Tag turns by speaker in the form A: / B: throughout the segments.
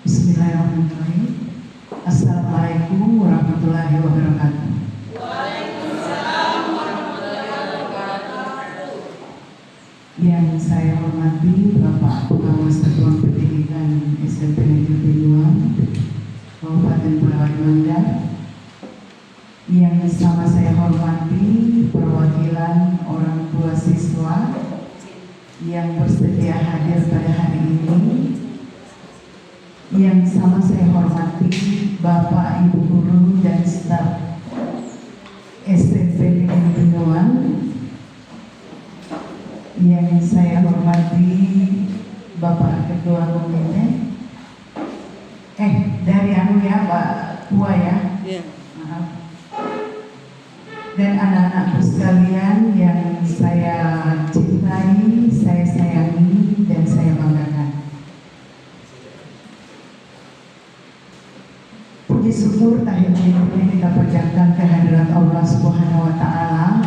A: Bismillahirrahmanirrahim. Assalamualaikum warahmatullahi wabarakatuh.
B: Waalaikumsalam warahmatullahi wabarakatuh.
A: Yang saya hormati Bapak Pengawas Satuan Pendidikan SMP Negeri 2 Kabupaten Pulau Mandar. Yang sama saya hormati perwakilan orang tua siswa yang bersedia hadir pada hari ini. Yang sama saya hormati Bapak, Ibu Guru dan staf SMP Negeri 2. Yang saya hormati Bapak Ketua Komite. Dari Pak Tua ya. Maaf. Dan anak-anakku sekalian yang saya cintai, saya sayangi, dan saya banggakan. Puji syukur tahun ini kita panjatkan kehadirat Allah Subhanahu wa Ta'ala,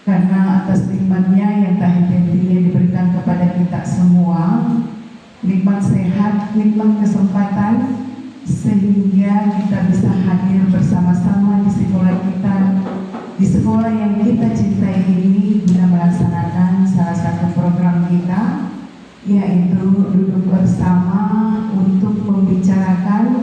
A: karena atas nikmatnya yang tak henti-hentinya diberikan kepada kita semua, nikmat sehat, nikmat kesempatan, sehingga kita bisa hadir bersama-sama di sekolah kita, di sekolah yang kita cintai ini, guna melaksanakan salah satu program kita, yaitu duduk bersama untuk membicarakan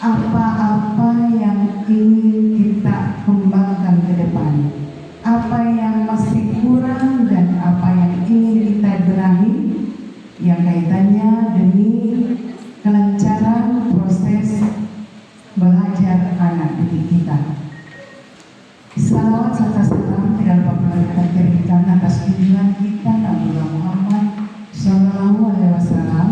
A: apa-apa yang ingin kita kembangkan ke depan, apa yang masih kurang dan apa yang ingin kita benahi, yang kaitannya demi kelancaran proses belajar anak didik kita. Salawat serta salam tidak lupa kita kirimkan atas junjungan kita Nabi Muhammad Sallallahu Alaihi Wasallam,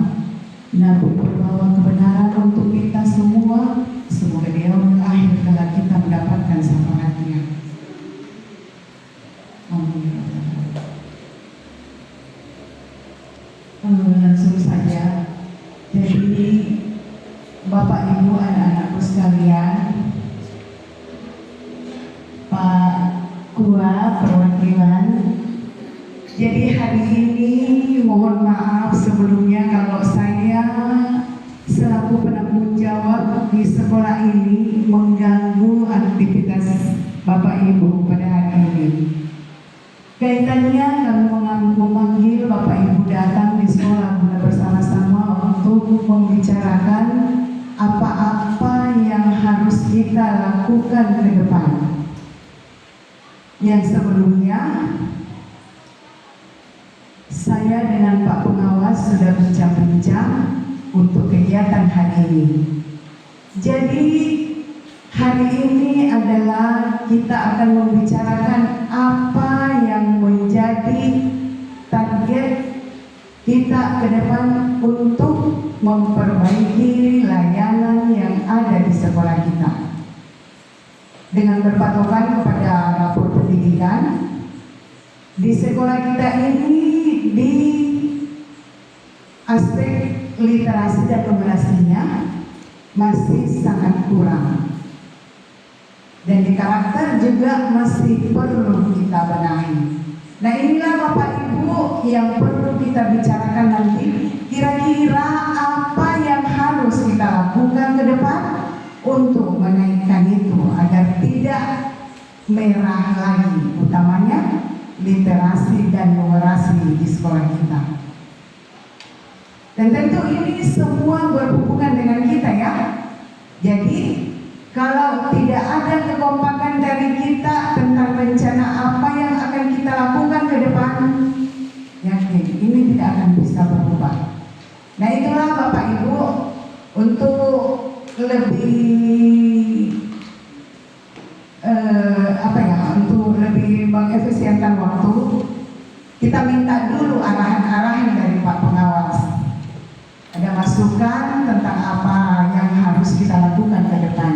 A: Nabi membawa kebenaran untuk kita semua. Semoga di yaumul akhir kala kita mendapatkan syafaatnya. Amin. Langsung saja. Jadi Bapak Ibu anak-anakku sekalian, Pak Kua perwakilan. Jadi hari ini mohon maaf sebelumnya kalau saya selaku penanggung jawab di sekolah ini mengganggu aktivitas Bapak Ibu pada hari ini. Kaitannya kami memanggil Bapak Ibu datang di sekolah guna bersama-sama untuk membicarakan apa-apa yang harus kita lakukan ke depan. Yang sebelumnya saya dengan Pak Pengawas sudah bincang-bincang untuk kegiatan hari ini. Jadi hari ini adalah kita akan membicarakan apa yang menjadi target kita ke depan untuk memperbaiki layanan yang ada di sekolah kita. Dengan berpatokan kepada rapor pendidikan, di sekolah kita ini di aspek literasi dan numerasinya masih sangat kurang, dan di karakter juga masih perlu kita benahi. Nah, inilah Bapak Ibu yang perlu kita bicarakan nanti. Kira-kira apa yang harus kita lakukan ke depan untuk menaikkan itu agar tidak merah lagi, utamanya literasi dan numerasi di sekolah kita. Dan tentu ini semua berhubungan dengan kita ya. Jadi kalau tidak ada kekompakan dari kita tentang rencana apa yang akan kita lakukan ke depan, yakin ini tidak akan bisa berubah. Nah, itulah Bapak Ibu, untuk lebih untuk lebih mengefisienkan waktu, kita minta dulu arahan-arahan dari Pak Pengawas. Ada masukan tentang apa yang harus kita lakukan ke depan.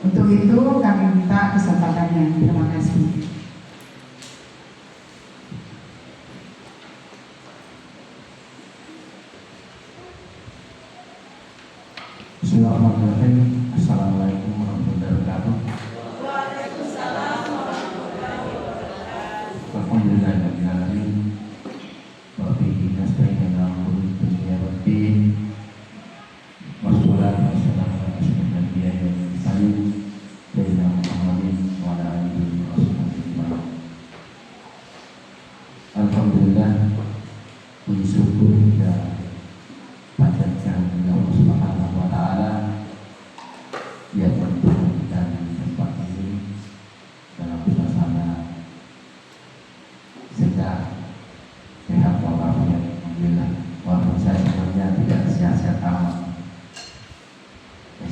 A: Untuk itu kami minta kesempatannya. Terima kasih.
C: Bismillahirrahmanirrahim. Assalamualaikum warahmatullahi wabarakatuh.
B: Waalaikumsalam warahmatullahi wabarakatuh.
C: Alhamdulillahirrahmanirrahim. Wa bihi nasta'in ala umuri dunya waddin.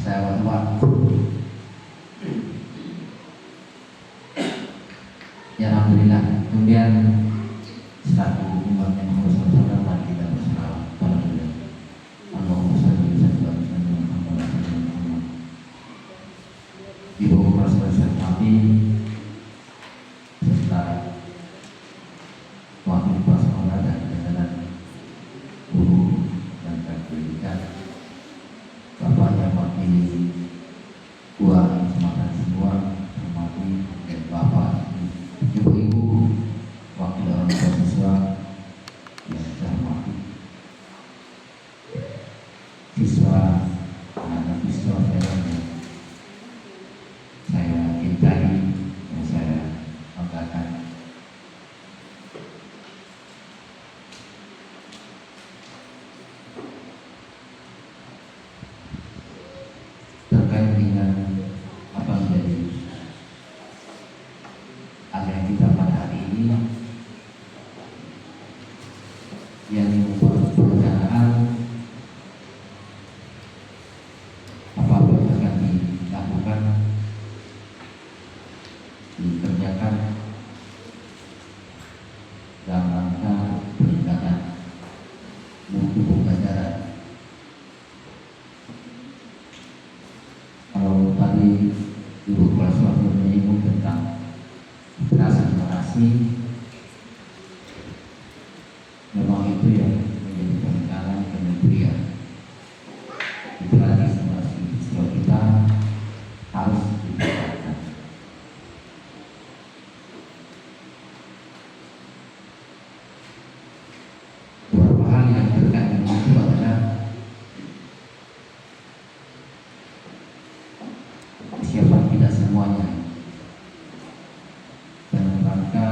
C: saya waktu. Ya alhamdulillah. Kemudian selaku umat yang bersaudara mari kita berselawat pada beliau. Allahumma shalli wa sallim ala Muhammad. Ibu Rasulullah kami serta wakil prasekolah dan jajaran guru dan pendidikan, Bapak yang wakili dua kecamatan semua, hormati dan Bapak, Ibu-ibu, wakil orang tua siswa yang saya hormati, siswa, anak siswa yang saya cintai, yang saya banggakan. Terkait dengan apa menjadi agenda kita pada hari ini, yang membuat perencanaan apa yang akan dilakukan, dikerjakan dalam rangka peningkatan mutu pembelajaran. Kalau tadi Ibu Kepala Sekolah menyinggung tentang generasi, memang itu yang menjadi perencanaan kementerian. Itulah generasi siswa kita harus ditingkatkan. Beberapa hal yang terkait dengan itu adalah kesiapan kita semuanya dalam rangka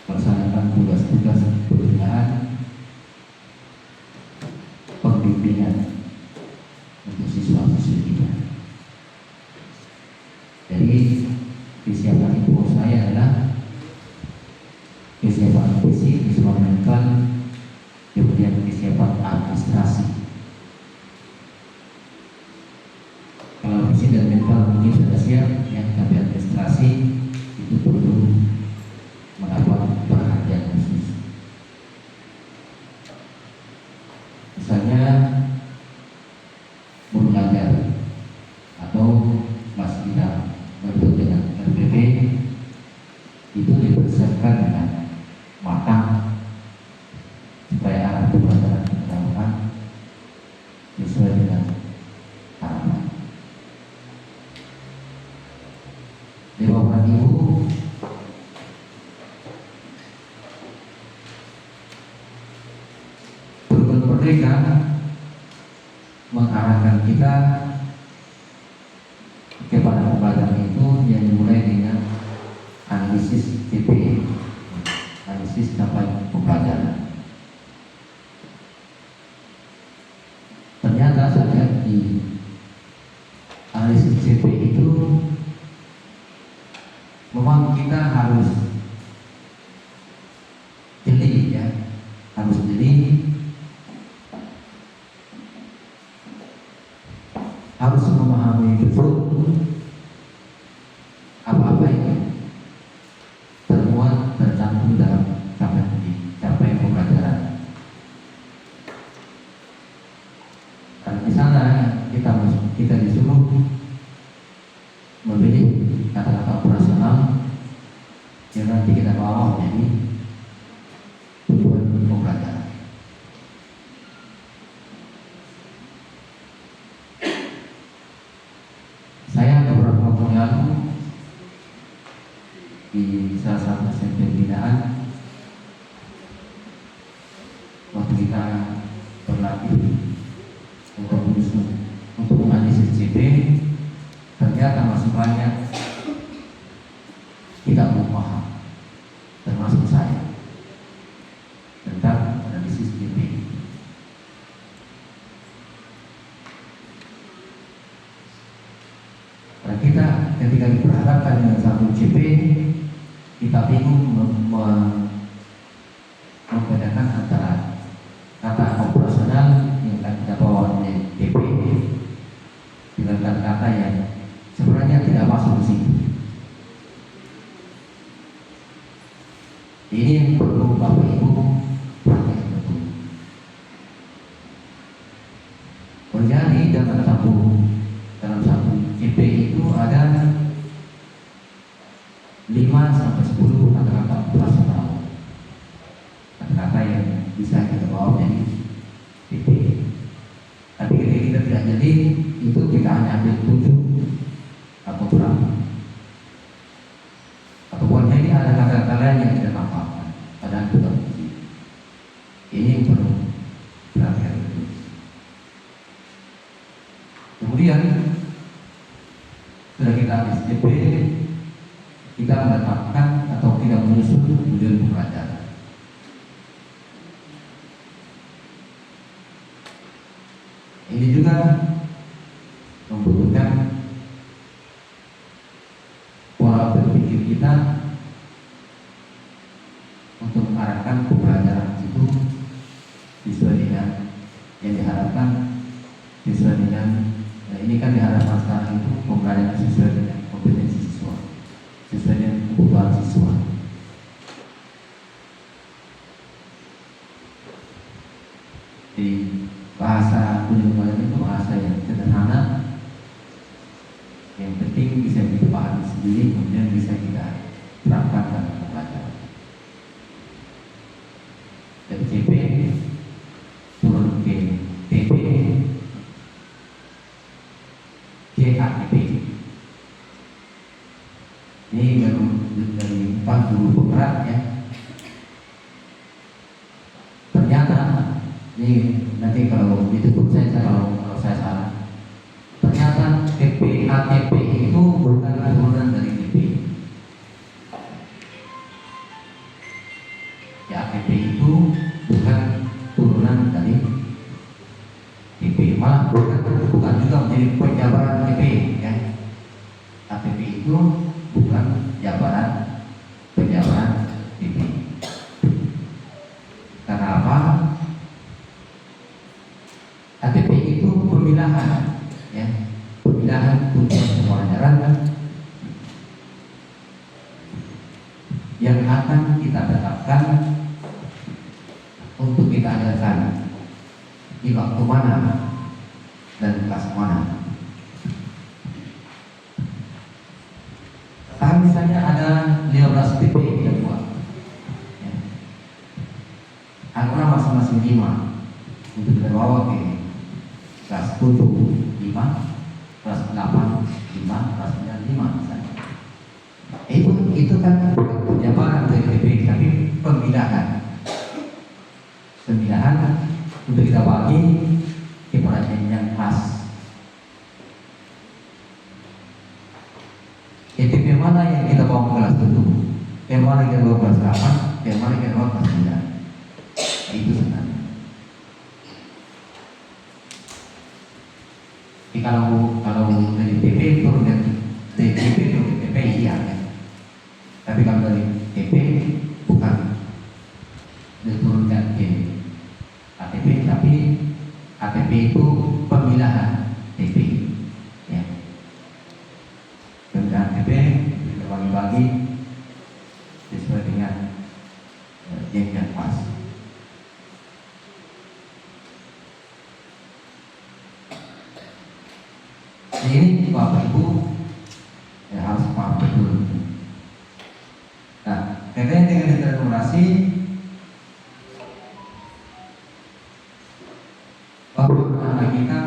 C: melaksanakan tugas-tugas pembinaan pembimbingan untuk siswa-siswi kita. Jadi kesiapan itu saya adalah kesiapan fisik, kesiapan mental, kemudian kesiapan administrasi. Kalau fisik dan mental mungkin sudah siap, yang tapi administrasi itu perlu mendapat perhatian khusus. Misalnya belajar atau mas kita berikut dengan RPP itu dipersiapkan dengan matang supaya arah pembelajaran kita sesuai dengan harapan. Di bawah Ibu Berbun Merdeka mengarahkan kita kepada pembelajaran itu yang dimulai dengan analisis CP, analisis capaian pembelajaran. Ternyata saya lihat di analisis CP itu memang kita harus jeli, ya, harus jeli, harus memahami betul apa-apa yang termuat tercantum dalam capaian pembelajaran. Dan di sana kita disuruh memilih kata-kata operasional yang nanti kita bawa menjadi tujuan pembelajaran. Saya beberapa waktu lalu di salah satu SMP binaan, waktu kita berlatih untuk menganalisis CP, ternyata masih banyak tidak belum paham, termasuk saya, tentang analisis CP. Dan kita ketika diperhadapkan dengan satu CP, kita bingung membedakan antara kata perlu Bapak Ibu perhatikan betul. Jadi dalam satu CP itu ada 5 sampai 10 kata-kata operasional, kata-kata yang bisa kita bawa jadi CP. Tapi ketika kita tidak jadi, itu kita hanya ambil 7 atau berapa. Ataupun jadi ada kata-kata lain yang tidak apa-apa, padahal itu tak mesti. Ini yang perlu perhatian. Kemudian sudah kita SCP, kita menetapkan atau tidak menyusun tujuan pembelajaran. Ini juga membutuhkan pola berpikir kita untuk mengarahkan pembelajaran itu sesuai dengan yang diharapkan, sesuai dengan ini kan diharapkan sekarang itu pembelajaran sesuai dengan kompetensi siswa, sesuai dengan kebutuhan siswa. Jadi bahasa kunjungan itu bahasa yang sederhana, yang penting bisa kita pahami sendiri, kemudian bisa kita terapkan dalam pembelajaran. Dari CP turun ke TP, KATP. Ini dari 4 guru penggerak ya. Ternyata ini nanti kalau ditutup saya kalau saya salah. Ternyata TP KTP itu bukan turunan dari TP. KTP itu bukan turunan dari TP, malah bukan juga menjadi penjabaran TP ya. KTP itu bukan jabaran penjabaran TP. Karena apa? KTP itu pemilahan ya, pemilahan tujuan pembelajaran yang akan kita tetapkan untuk kita ajarkan di waktu mana dan kelas mana. Misalnya ada 15 TP yang buat ya. Angka masing-masing 5 untuk kita bawa ke kelas 7 5, kelas 8 5, kelas 9 5 misalnya. Itu kan penjabaran dari TP, tapi pemilahan untuk kita bagi kepada yang kelas. TP mana yang kita bawa ke kelas 7, yang mana yang kita bawa ke kelas 8, yang mana yang kita bawa ke kelas 9. Itu sebenarnya. Jadi kalau dari TP turun dari TP turun ke TP iya kan? Tapi kalau dari TP bukan diturunkan ke KTP, tapi KTP itu pemilahan TP ya. Pemilahan TP kita bagi-bagi sesuai dengan yang pas. Ini Bapak Ibu ya harus paham betul. Nah, kaitannya dengan integrasi, bahwa anak kita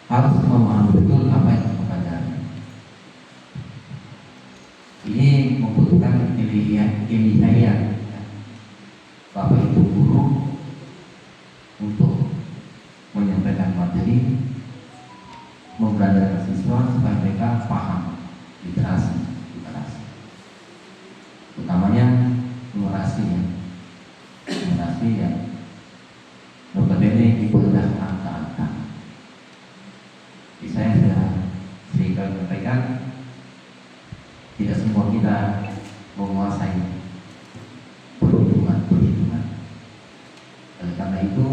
C: harus memahami betul apa yang kita pelajari. Ini membutuhkan keahlian Bapak Ibu guru untuk menyampaikan materi, membelajarkan siswa supaya mereka paham literasi, utamanya numerasi yang notabene ibadah angka-angka. Saya sudah sering kali menyampaikan, tidak semua kita menguasai perhitungan. Oleh karena itu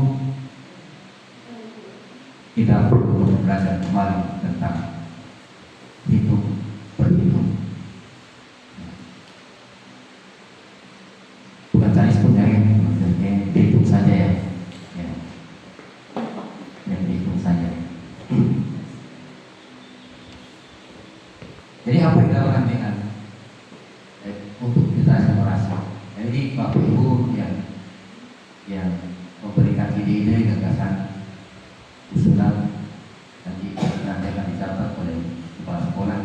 C: kita perlu belajar kembali tentang berhitung. Jadi apa yang dilakukan dengan untuk literasi literasi? Jadi Bapak Ibu yang memberikan ide-ide, gagasan, usulan nanti akan dicatat oleh kepala sekolah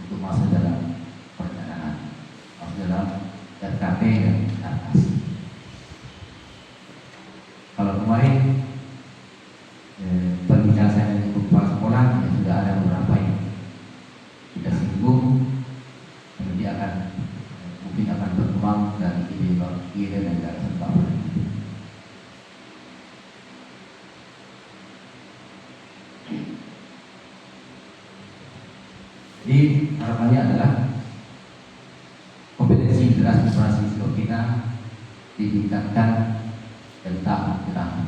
C: untuk masuk dalam perencanaan, masuk dalam RKP dan adaptasi. Kalau kemarin perbicaraan saya dengan kepala sekolah ya sudah ada beberapa yang kita singgung, nanti mungkin akan berkembang dari ide dan gagasan Bapak. Jadi harapannya adalah kompetensi literasi siswa kita ditingkatkan dari tahun ke tahun.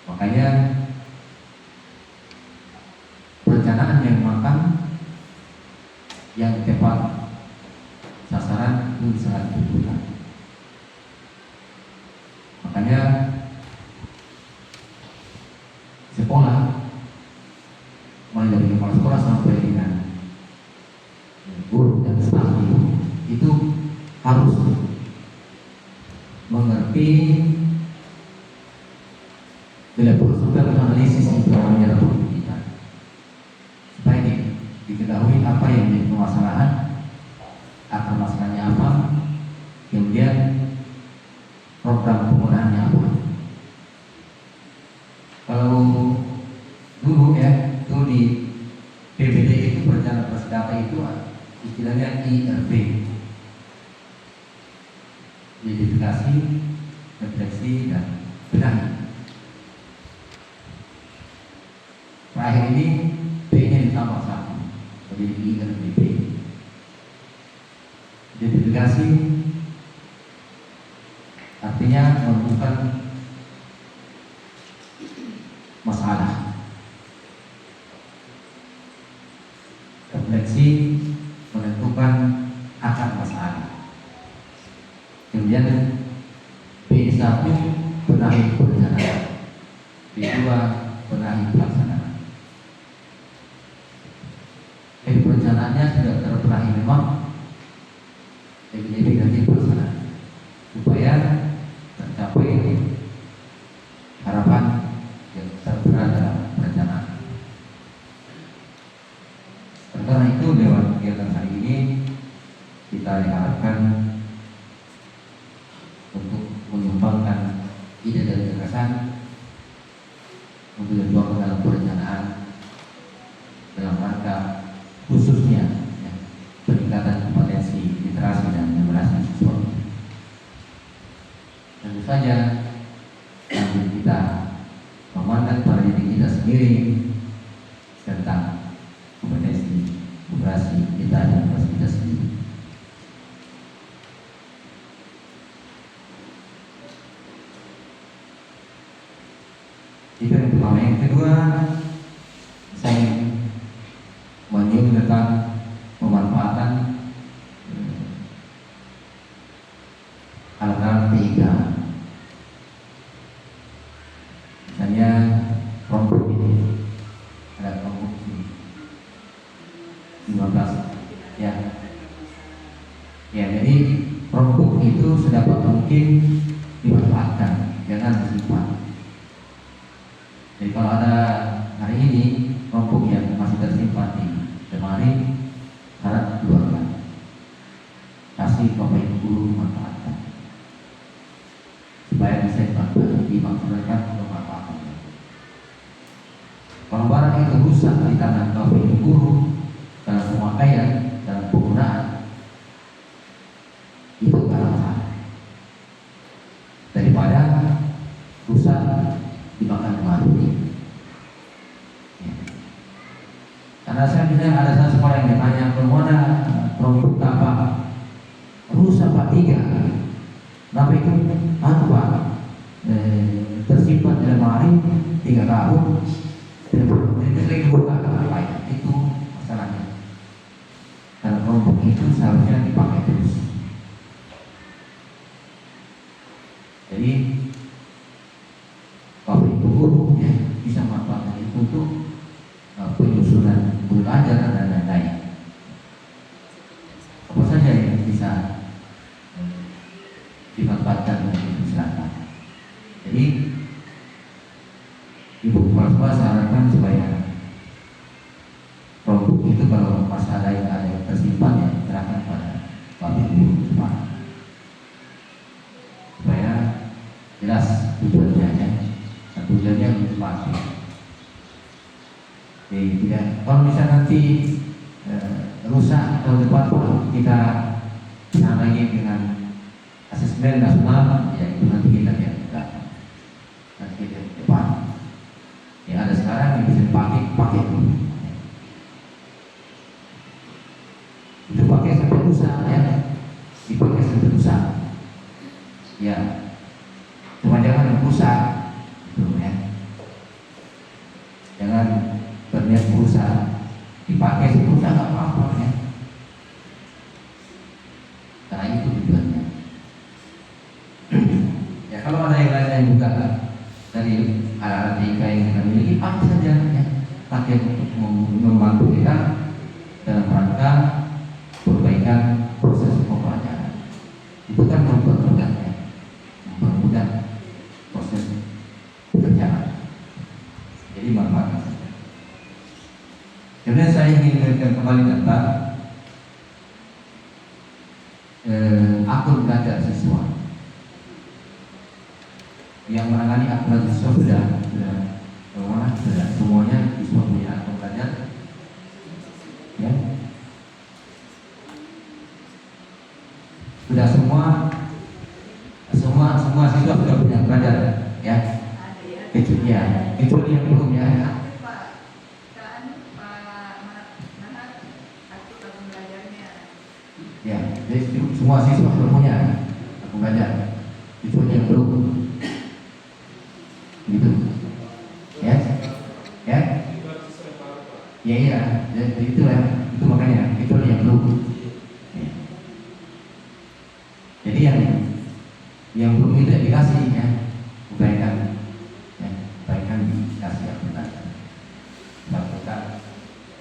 C: Makanya perencanaan yang matang, yang tepat sasaran itu sangat dibutuhkan. Makanya sekolah mulai dari kepala sekolah sampai dengan guru dan staf itu harus mengerti bila perlu analisis informasi dalam pendidikan supaya diketahui apa yang menjadi permasalahan, akar masalahnya apa, kemudian program penggunaannya apa. Kalau dulu ya, itu di PBD itu perencanaan berbasis data itu istilahnya IRB, identifikasi, refleksi dan benahi. Terakhir ini B-nya ditambah satu menjadi IRBP. Identifikasi artinya menemukan masalah. Refleksi menentukan akar masalah. Kemudian B1 benahi perencanaan, B2 benahi pelaksanaan. Perencanaannya sudah terbenahi memang, lebih nanti pelaksanaan supaya tercapai harapan yang tertera dalam perencanaan. Karena itu lewat kegiatan hari ini kita diharapkan untuk menyumbangkan ide dan gagasan untuk dijuangkan dalam perencanaan dalam rangka khususnya ya, peningkatan kompetensi literasi dan numerasi siswa. Tentu saja sambil kita memandang pada diri kita sendiri tentang kompetensi numerasi kita dan numerasi kita sendiri. Itu yang pertama. Yang kedua, saya menyinggung tentang pemanfaatan alat-alat TIK. Misalnya kelompok ini, ada kelompok ini 15 ya. Ya, jadi kelompok itu sedapat mungkin dimanfaatkan, jangan disimpan. Jadi kalau ada hari ini kelompok yang masih tersimpan di lemari, harap keluarkan, kasih Bapak Ibu guru manfaatkan supaya bisa dimaksimalkan pemanfaatan. Kalau barang itu rusak di tangan Bapak Ibu guru dalam pemakaian, dalam penggunaan, itu gak masalah daripada rusak dimakan lemari. Karena saya bisa ada satu sekolah yang ditanya bagaimana produk apa rusak Pak 3, kenapa itu Pak tersimpan di lemari 3 tahun tidak dibuka apa ya, itu masalahnya. Karena kelompok itu seharusnya dipakai terus. Jadi Bapak Ibu guru ya, bisa manfaatkan itu untuk penyusunan guru ajaran dan lain-lain. bisa dimanfaatkan untuk masyarakat. Jadi ibu kepala sekolah sarankan supaya produk itu kalau masih ada yang tersimpan ya serahkan pada bapak ibu supaya jelas tujuannya ya. Tujuannya untuk pasti. Jadi tidak, kalau misalnya nanti rusak atau depan kita lagi dengan asesmen nasional ya itu nanti kita lihat nanti kita depan yang ada sekarang yang bisa pakai dulu itu pakai sampai rusak ya, dipakai sampai rusak ya, cuma jangan rusak gitu ya, jangan berniat rusak dipakai sampai rusak nggak apa-apa ya, karena itu tujuannya. Ya kalau ada yang lain juga dari alat-alat TIK yang kita miliki pakai saja ya, pakai untuk membantu kita dalam rangka perbaikan proses pembelajaran. Itu kan mempermudah ya, mempermudah proses pekerjaan. Jadi manfaatkan saja. Kemudian saya ingin mengingatkan kembali tentang akun belajar siswa. Yang menangani akun siswa sudah semuanya siswa punya akun belajar ya, sudah semua siswa sudah punya belajar ya, kecuali yang belum ya. Ya, jadi semua siswa sudah punya akun belajar, kecuali yang belum. Gitu ya iya jadi itu makanya itu yang belum ya. Jadi yang belum tidak dikasih ya kebaikan dikasih akun belajar, lakukan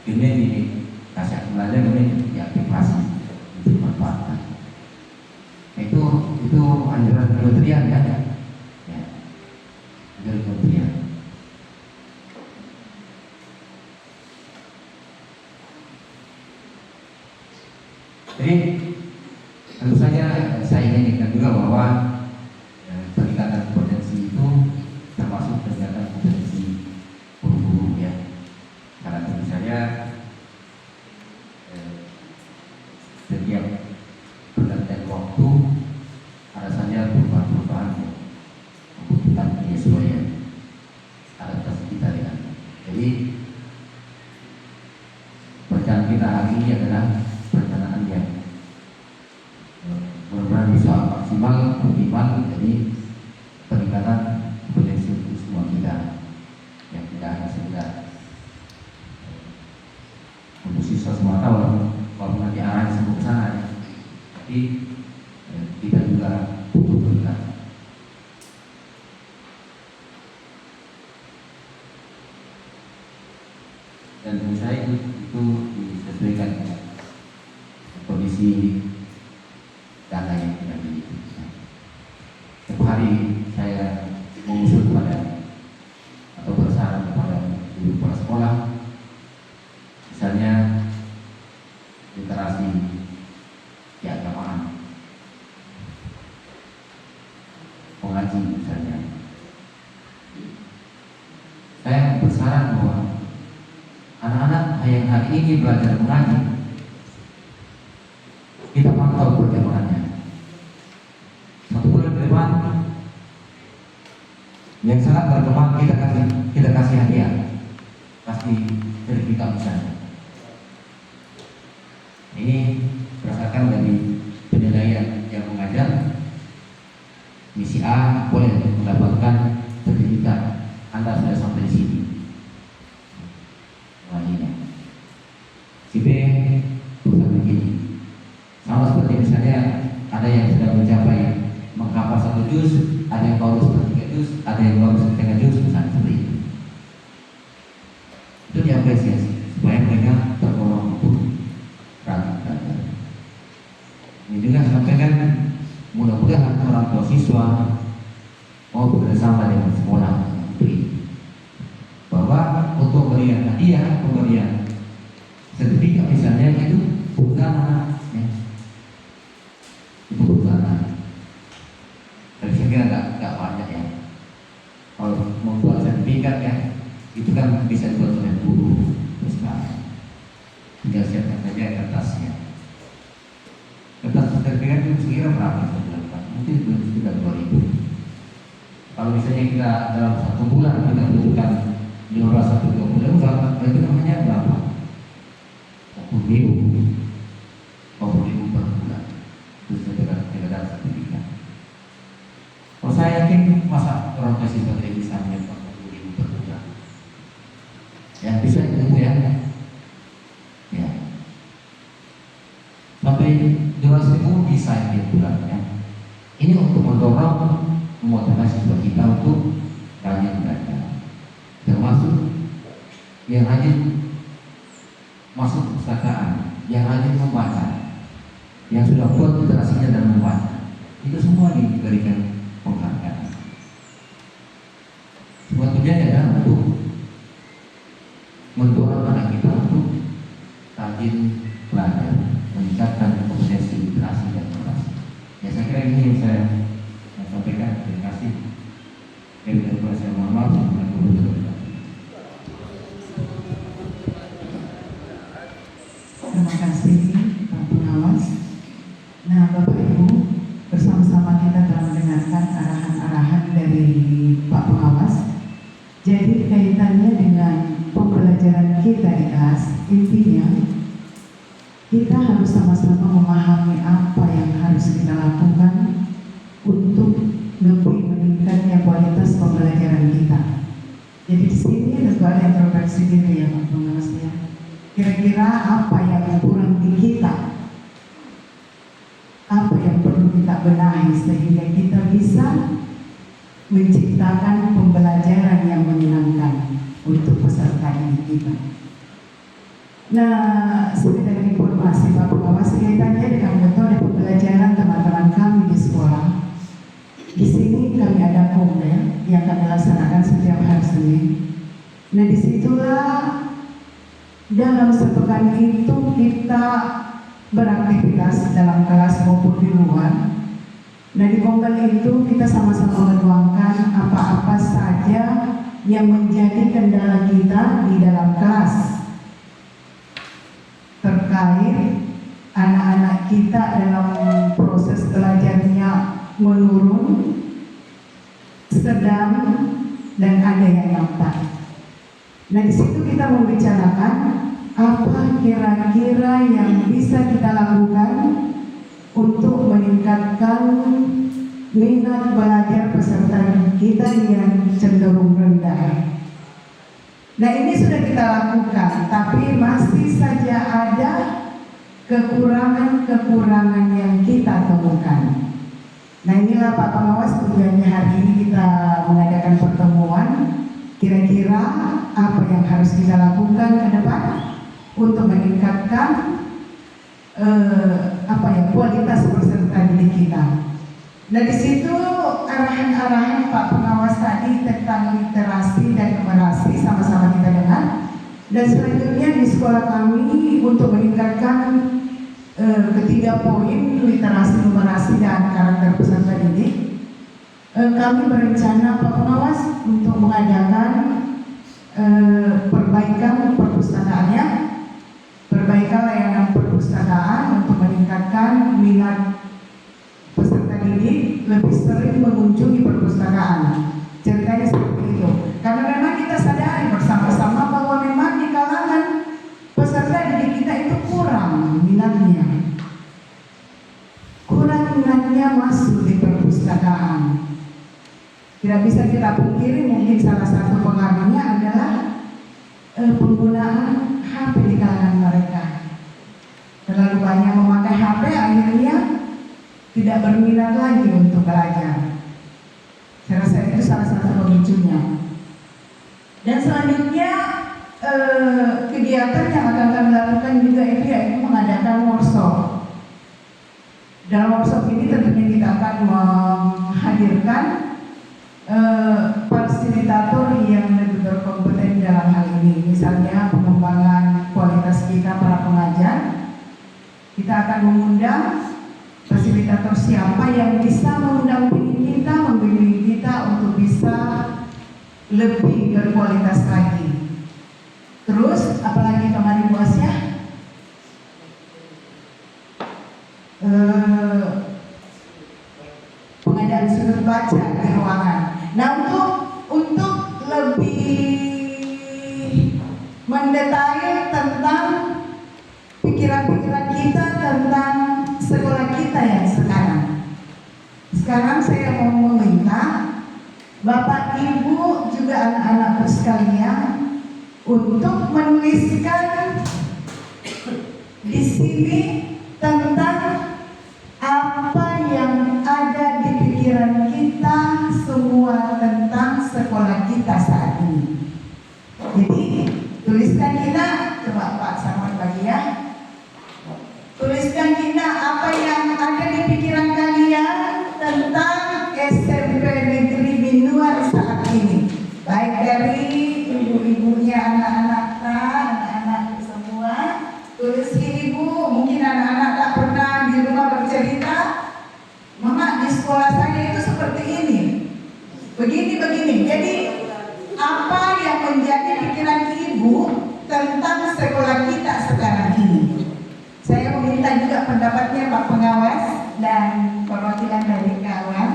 C: ini dikasih akun belajar, ini diaktifasi untuk manfaatkan. Itu anjuran kementerian ya. Kementerian. Jadi tentu saja saya ingin ingatkan juga bahwa peningkatan potensi itu termasuk peningkatan potensi guru ya. Karena tentu saja setiap pergantian waktu ada saja perubahan-perubahan yang membutuhkan penyesuaian adaptasi kita dengan. Jadi perencanaan kita hari ini adalah perencanaan yang benar-benar bisa maksimal optimal, jadi peningkatan potensi untuk semua kita yang tidak hanya sekedar untuk siswa semata walaupun nanti arahnya semua ke sana ya. Tapi kita juga butuh peningkatan. Dan menurut saya itu disesuaikan dengan kondisi dana yang kita miliki. Setiap hari saya mengusul kepada atau bersaran kepada guru kepala sekolah, misalnya literasi keagamaan, mengaji misalnya. Saya bersaran bahwa anak-anak yang hari ini belajar mengaji, kita pantau perkembangannya. 1 bulan ke depan yang sangat berkembang kita kasih hadiah, kasih sertifikat misalnya. Ini berdasarkan dari penilaian yang mengajar. Misi A boleh mendapatkan sertifikat, Anda sudah sampai di sini. Si B berusaha begini, sama seperti misalnya ada yang sudah mencapai menghafal 1 juz, ada yang baru 3 juz, ada yang baru 1/2 juz, misalnya seperti itu. Itu diapresiasi supaya mereka tergolong untuk rajin belajar. Ini juga sampaikan mudah-mudahan orang tua siswa mau bekerjasama dengan sekolah negeri bahwa untuk pemberian hadiah, pemberian sertifikat misalnya itu bulanan, ya. Itu bulanan. Tapi saya kira nggak banyak ya. Kalau membuat sertifikat ya, itu kan bisa dibuat oleh guru sekarang. Tinggal siapkan saja kertasnya. Kertas sertifikat itu sekira berapa kita bulan? Mungkin sudah 2.000. Kalau misalnya kita dalam 1 bulan kita butuhkan 15 atau 20 bulan, itu namanya berapa? 40.000 per bulan. Itu sudah kita sertifikat. Kalau saya yakin masa orang tua siswa tidak bisa menyetor 40.000 per bulan. Yang bisa itu ya. Ya. Sampai 12.000 bisa di bulan ya. Ini untuk mendorong memotivasi siswa kita untuk rajin belajar, termasuk yang rajin masuk perpustakaan, yang rajin membaca, yang sudah kuat literasinya dan membaca, itu semua diberikan penghargaan. Semua tujuannya adalah untuk mendorong anak kita untuk rajin belajar, meningkatkan kompetensi literasi dan membaca. Ya saya kira ini yang saya sampaikan. Terima kasih. Saya mohon maaf.
A: Terima kasih Pak Pengawas. Nah Bapak Ibu, bersama-sama kita telah mendengarkan arahan-arahan dari Pak Pengawas. Jadi kaitannya dengan pembelajaran kita di kelas, intinya kita harus sama-sama memahami apa yang harus kita lakukan untuk lebih meningkatnya kualitas pembelajaran kita. Jadi di sini tentu ada introspeksi diri ya Pak Pengawas ya. Kira-kira apa yang kurang di kita, apa yang perlu kita benahi sehingga kita bisa menciptakan pembelajaran yang menyenangkan untuk peserta didik kita. Nah, sekedar informasi Pak Pengawas kaitannya dengan metode pembelajaran teman-teman kami di sekolah. Di sini kami ada komel yang kami laksanakan setiap hari Senin. Nah, disitulah dalam sepekan itu kita beraktivitas dalam kelas maupun di luar. Nah, di komel itu kita sama-sama menuangkan apa-apa saja yang menjadi kendala kita di dalam kelas terkait anak-anak kita dalam proses belajarnya menurun, sedang, dan ada yang nampak. Nah, di situ kita membicarakan apa kira-kira yang bisa kita lakukan untuk meningkatkan minat belajar peserta kita yang cenderung rendah. Nah, ini sudah kita lakukan, tapi masih saja ada kekurangan-kekurangan yang kita temukan. Nah, inilah Pak Pengawas tujuannya hari ini kita mengadakan pertemuan. Kira-kira apa yang harus kita lakukan ke depan untuk meningkatkan kualitas peserta didik kita. Nah, di situ arahan-arahan Pak Pengawas tadi tentang literasi dan numerasi sama-sama kita dengar. Dan selanjutnya di sekolah kami untuk meningkatkan ketiga poin literasi, numerasi, dan karakter peserta didik, kami berencana Pak Pengawas untuk mengadakan perbaikan perpustakaannya, perbaikan layanan perpustakaan untuk meningkatkan minat peserta didik lebih sering mengunjungi perpustakaan. Ceritanya seperti itu. Karena memang kita sadari bersama-sama bahwa memang di kalangan peserta didik kita itu kurang minatnya. Kurang minatnya masuk di perpustakaan. Tidak bisa kita pungkiri, mungkin salah satu pengaruhnya adalah penggunaan HP di kalangan mereka. Terlalu banyak memakai HP, akhirnya tidak berminat lagi untuk belajar. Saya rasa itu salah satu pemicunya. Dan selanjutnya kegiatan yang akan kami lakukan juga itu yaitu mengadakan workshop. Dalam workshop ini tentunya kita akan menghadirkan fasilitator yang lebih berkompeten dalam hal ini. Misalnya pengembangan kualitas kita para pengajar. Kita akan mengundang fasilitator siapa yang bisa mendampingi kita, membimbing kita untuk bisa lebih berkualitas lagi. Terus apalagi kemarin Bu Asia? Pengadaan sudut baca di ruangan. Nah, untuk lebih mendetail tentang pikiran-pikiran kita tentang sekolah kita yang sekarang. Sekarang saya mau meminta Bapak Ibu juga anak-anakku sekalian untuk menuliskan di sini tentang apa yang ada di pikiran kita semua tentang sekolah kita saat ini. Jadi tuliskan kita, coba Pak Sarwan bagi ya. Tuliskan kita apa yang ada di pikiran kalian tentang SMP Negeri Binuan saat ini. Baik dari ibu-ibunya anak-anak semua. Tulis ibu, mungkin anak-anak tak pernah di rumah bercerita. Mama di sekolah saya itu seperti ini. Begini. Jadi apa yang menjadi pikiran ibu tentang sekolah kita sekarang ini? Saya meminta juga pendapatnya Pak Pengawas dan perwakilan dari kawan.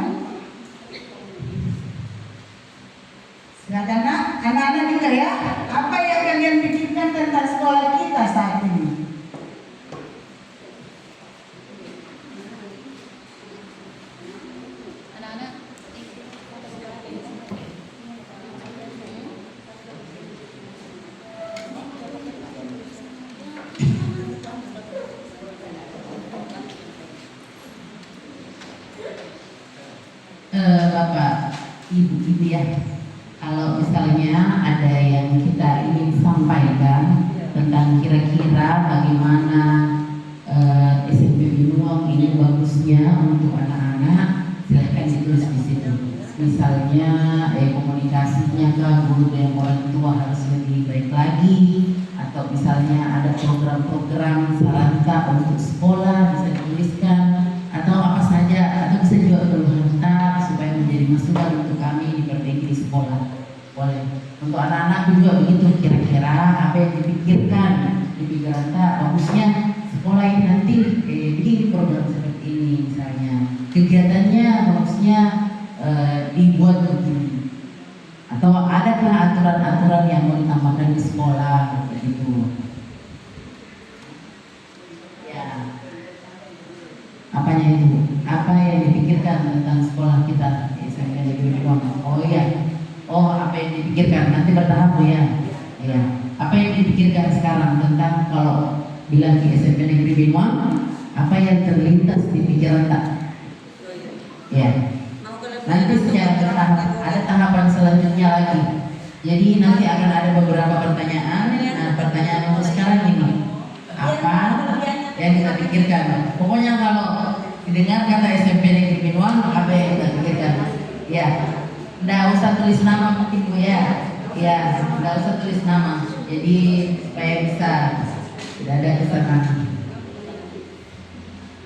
A: Silakan anak-anak juga ya. Apa yang kalian pikirkan tentang sekolah kita saat ini?
D: Bapak, Ibu ya, kalau misalnya ada yang kita ingin sampaikan tentang kira-kira bagaimana SMP Binuang ini bagusnya untuk anak-anak, silahkan ditulis di situ. Misalnya komunikasinya kah, guru dan orang tua harus lebih baik lagi, atau misalnya ada program-program saranka untuk sekolah bisa dituliskan, atau apa saja, atau bisa juga keluhan supaya menjadi masukan untuk kami diperbaiki sekolah. Boleh. Untuk anak-anak juga begitu, kira-kira apa yang dipikirkan di pikiran bagusnya sekolah ini nanti begini program seperti ini misalnya, kegiatannya bagusnya dibuat begini, atau adakah aturan-aturan yang mau ditambahkan di sekolah begitu. Ya, apanya itu? Apa yang dipikirkan tentang sekolah kita? Oh iya, apa yang dipikirkan? Nanti bertahap ya. Ya, apa yang dipikirkan sekarang tentang kalau bilang di SMP Negeri Binuang, apa yang terlintas di pikiran tak? Ya, nanti secara bertahap ada tahapan selanjutnya lagi. Jadi nanti akan ada beberapa pertanyaan. Nah, pertanyaan untuk sekarang ini, apa yang kita pikirkan? Pokoknya kalau dengar kata SMP Negeri Binuang, apa yang kita pikirkan? Ya, nggak usah tulis nama mungkin Bu ya. Ya, nggak usah tulis nama. Jadi supaya bisa tidak ada kesalahan.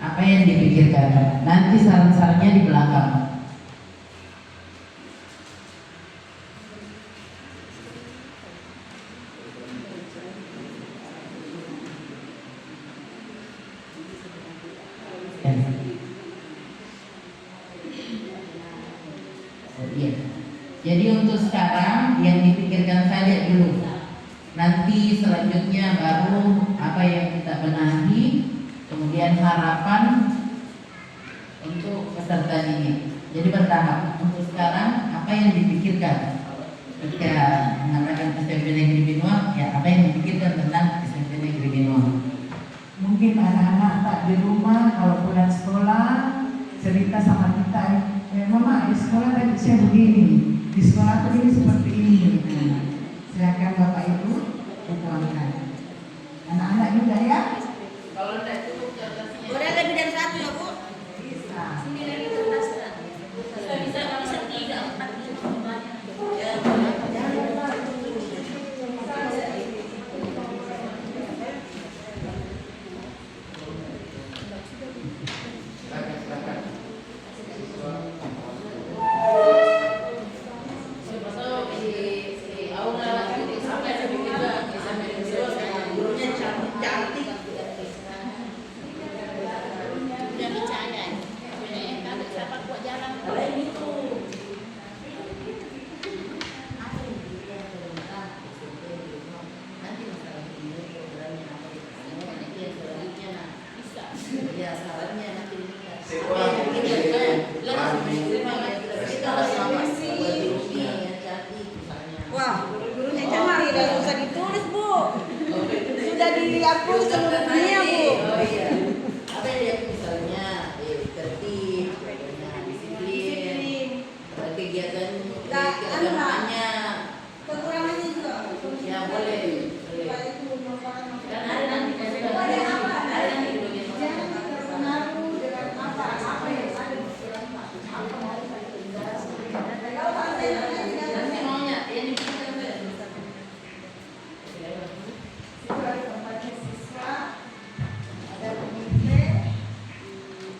D: Apa yang dipikirkan? Nanti saran-sarannya di belakang. Jadi untuk sekarang yang dipikirkan saja dulu. Nanti selanjutnya baru apa yang kita benahi, kemudian harapan untuk peserta ini. Jadi bertahap. Untuk sekarang apa yang dipikirkan ketika mengatakan SMP Negeri Binuang, ya apa yang dipikirkan tentang SMP Negeri Binuang?
A: Mungkin anak-anak tak di rumah kalau pulang sekolah cerita sama kita, Mama di sekolah tadi saya begini, di sekolah tadi ini seperti ini. Silakan Bapak Ibu dituangkan. Anak-anak juga ya.
D: Kalau tidak cukup
B: Boleh lebih dari satu ya Bu?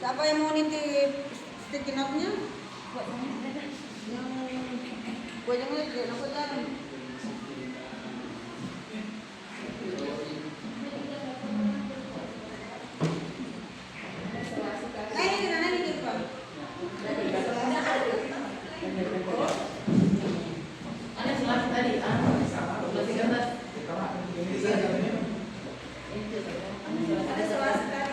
B: Siapa yang mau nitip sticky note-nya? Yang gue jangan lihat, aku jarang. Nah ini Pak.
D: Ada selasi tadi, selasi kertas.
B: Ada selasi tadi.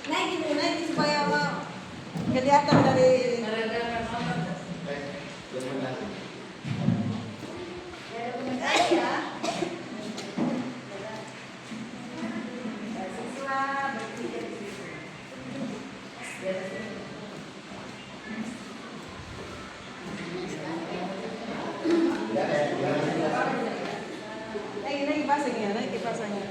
B: Naik supaya kelihatan dari naik pasangnya, naik pasangnya.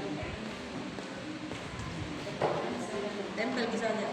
B: Tempel bisa aja.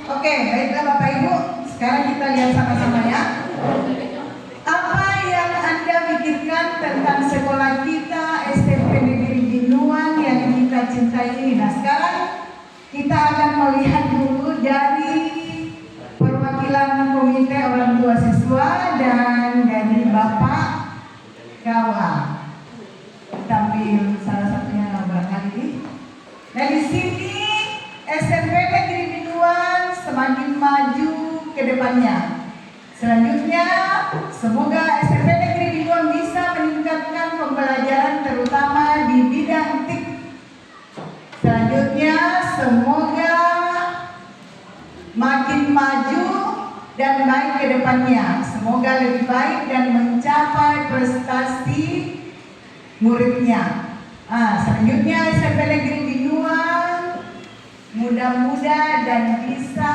A: Oke, baiklah Bapak Ibu, sekarang kita lihat sama-sama ya. Apa yang Anda pikirkan tentang sekolah kita SMP Negeri Binuang yang kita cintai ini? Nah, sekarang kita akan melihat dulu dari perwakilan komite orang tua siswa dan dari Bapak Kawa. Kita ambil salah satunya barangkali. Nah, di sini SMP Negeri Binuang semakin maju ke depannya. Selanjutnya, semoga SMP Negeri Binuang bisa meningkatkan pembelajaran terutama di bidang TIK. Selanjutnya, semoga makin maju dan baik ke depannya. Semoga lebih baik dan mencapai prestasi muridnya. Selanjutnya SMP Negeri Binuang mudah-mudah dan bisa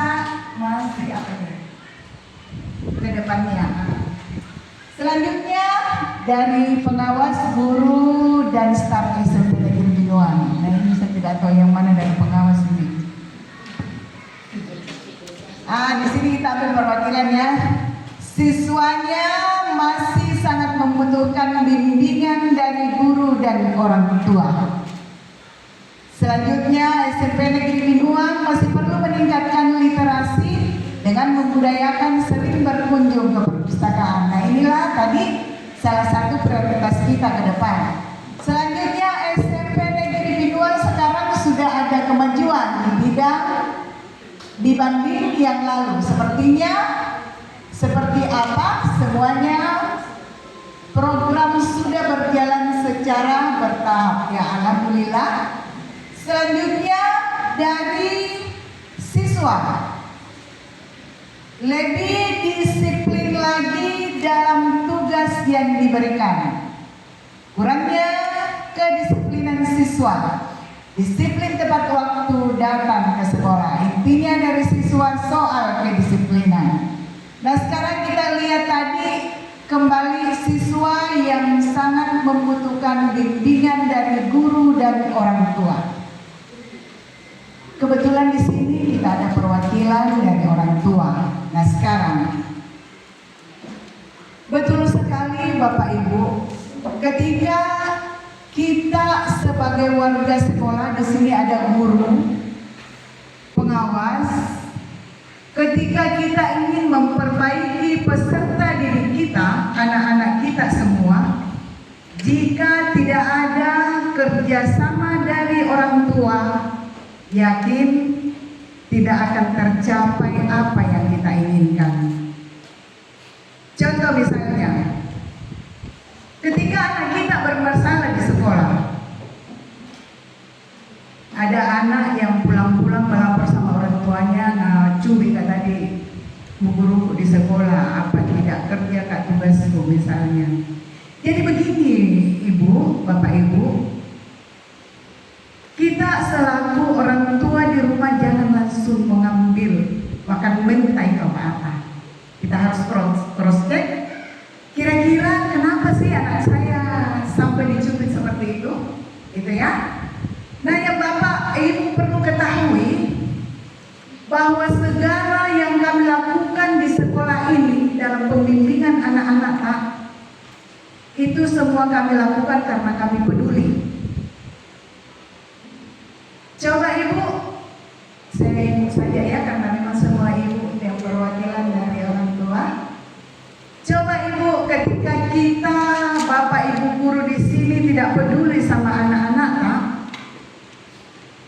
A: masih ke depannya. Selanjutnya dari pengawas guru dan staf SMP Negeri Binuang. Nah, ini saya tidak tahu yang mana dari pengawas ini. Di sini kita ambil perwakilannya. Siswanya masih sangat membutuhkan bimbingan dari guru dan orang tua. Selanjutnya, SMP Negeri Binuang masih perlu meningkatkan literasi dengan membudayakan sering berkunjung ke perpustakaan. Nah, inilah tadi salah satu prioritas kita ke depan. Selanjutnya, SMP Negeri dibanding yang lalu. Sepertinya seperti apa semuanya program sudah berjalan secara bertahap ya, alhamdulillah. Selanjutnya dari siswa lebih disiplin lagi dalam tugas yang diberikan. Kurangnya kedisiplinan siswa, disiplin tepat waktu datang ke sekolah. Intinya dari siswa soal kedisiplinan. Nah sekarang kita lihat tadi kembali siswa yang sangat membutuhkan bimbingan dari guru dan orang tua. Kebetulan di sini kita ada perwakilan dari orang tua. Nah sekarang betul sekali Bapak Ibu, ketika kita sebagai warga sekolah, di sini ada guru, pengawas, ketika kita ingin memperbaiki peserta didik kita, anak-anak kita semua, jika tidak ada kerjasama dari orang tua, yakin tidak akan tercapai apa yang kita inginkan. Contoh misalnya, ketika anak kita bermasalah di sekolah, ada anak yang pulang-pulang melapor sama orang tuanya, nah curi kak tadi guru di sekolah, apa tidak kerja kak tugasku misalnya. Jadi begini Ibu, Bapak Ibu, kita selaku orang tua di rumah jangan langsung mengambil makan mentai ke apa. Kita harus cross check. Kira-kira kenapa sih anak saya sampai dicubit seperti itu, gitu ya? Nah yang Bapak Ibu perlu ketahui bahwa segala yang kami lakukan di sekolah ini dalam pembimbingan anak-anak itu semua kami lakukan karena kami peduli. Coba Ibu, saya ibu saja ya karena memang semua ibu yang perwakilan dari orang tua. Coba Ibu, ketika kita Bapak Ibu guru di sini tidak peduli sama anak-anak,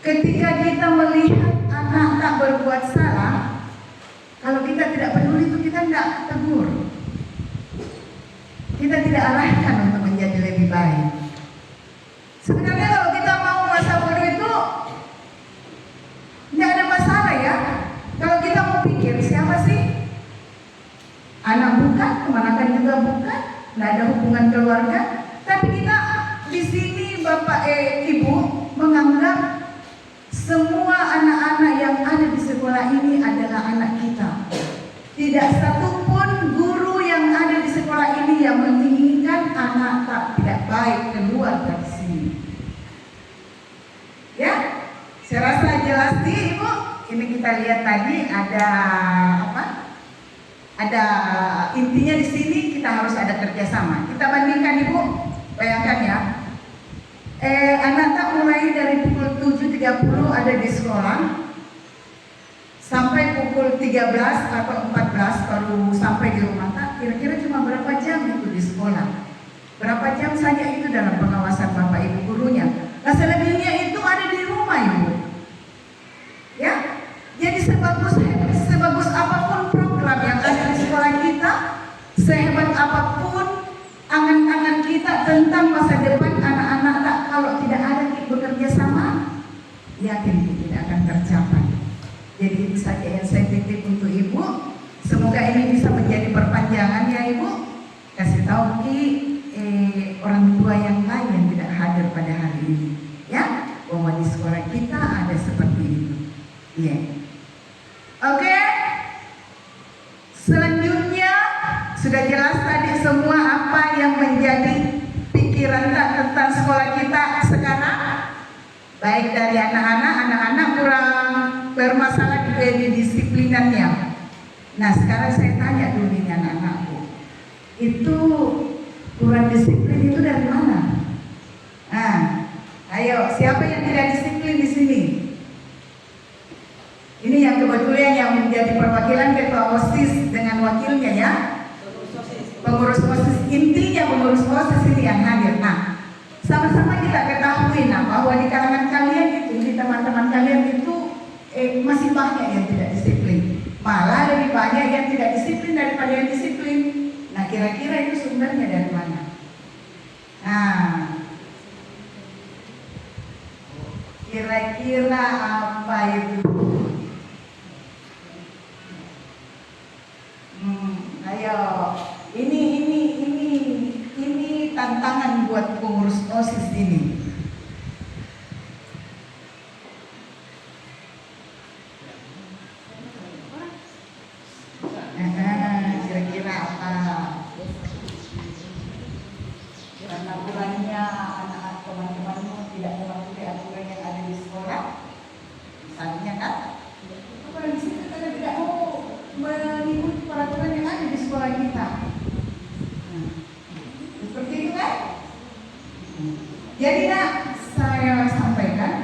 A: ketika kita melihat anak tak berbuat salah, kalau kita tidak peduli itu kita tidak tegur, kita tidak arahkan untuk menjadi lebih baik. Sebenarnya kalau kita mau masa bodoh itu tidak ada masalah ya. Kalau kita mau pikir siapa sih anak bukan, kemanakan juga bukan, tidak ada hubungan keluarga. Tapi kita di sini Bapak Ibu menganggap semua anak-anak yang ada di sekolah ini adalah anak kita. Tidak satupun guru yang ada di sekolah ini yang menginginkan anak tak tidak baik keluar dari sini. Ya, saya rasa jelas nih Ibu. Ini kita lihat tadi ada apa? Ada intinya di sini kita harus ada kerjasama. Kita bandingkan Ibu, bayangkan ya. Anak tak mulai dari pukul 7.30 ada di sekolah sampai pukul 13 atau 14 baru sampai di rumah. Kira-kira cuma berapa jam itu di sekolah? Berapa jam saja itu dalam pengawasan Bapak Ibu gurunya? Nah selebihnya itu ada di rumah Ibu. Ya, jadi sebagus apapun program yang ada di sekolah kita, sehebat apapun angan-angan kita tentang masa depan anak-anak tak, kalau tidak ada bekerja sama, yakin tidak akan tercapai. Jadi itu saja yang saya titip untuk Ibu. Semoga ini bisa menjadi perpanjangan ya Ibu. Kasih tahu orang tua yang lain yang tidak hadir pada hari ini, ya, bahwa di sekolah kita ada seperti itu. Iya. Oke. Selanjutnya sudah jelas tadi semua apa yang menjadi pikiran tentang sekolah kita sekarang. Baik dari anak-anak kurang bermasalah di kedisiplinannya. Nah sekarang saya tanya dulu nih anak-anakku, itu kurang disiplin itu dari mana? Nah, ayo siapa yang tidak disiplin di sini? Ini yang kebetulan yang menjadi perwakilan ketua OSIS dengan wakilnya ya. Pengurus OSIS, intinya pengurus OSIS ini yang hadir. Nah, sama-sama kita ketahui bahwa di kalangan kalian itu, di teman-teman kalian itu masih banyak yang tidak disiplin. Malah lebih banyak yang tidak disiplin daripada yang disiplin. Nah, kira-kira itu sumbernya dari mana? Nah, kira-kira apa itu? Ayo, ini tantangan buat pengurus OSIS ini. Kira-kira apa? Karena kurangnya anak-anak teman-temanmu tidak mematuhi aturan yang ada di sekolah, misalnya kan? Kalau di situ kita tidak mau mengikuti peraturan yang ada di sekolah kita. Seperti itu kan? Jadi nak, saya sampaikan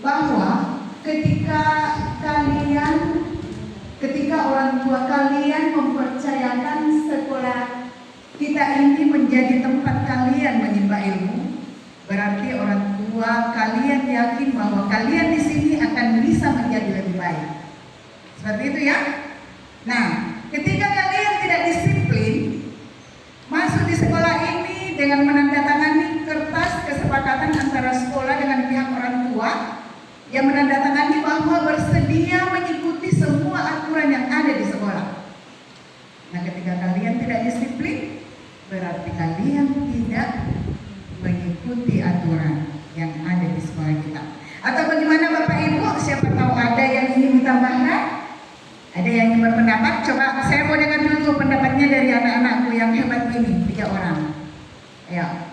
A: bahwa ketika orang tua kalian mempercayakan sekolah kita ini menjadi tempat kalian menimba ilmu, berarti orang tua kalian yakin bahwa kalian di sini akan bisa menjadi lebih baik. Seperti itu ya. Nah, ketika kalian tidak disiplin masuk di sekolah ini dengan menandatangani kertas kesepakatan antara sekolah dengan pihak orang tua yang menandatangani bahwa bersedia mengikuti semua aturan yang ada di sekolah. Nah, ketika kalian tidak disiplin, berarti kalian tidak mengikuti aturan yang ada di sekolah kita. Atau bagaimana Bapak Ibu? Siapa tahu ada yang ingin ditambahkan? Ada yang ingin berpendapat? Coba saya mau dengar dulu pendapatnya dari anak-anakku yang hebat ini, 3 orang. Ayo.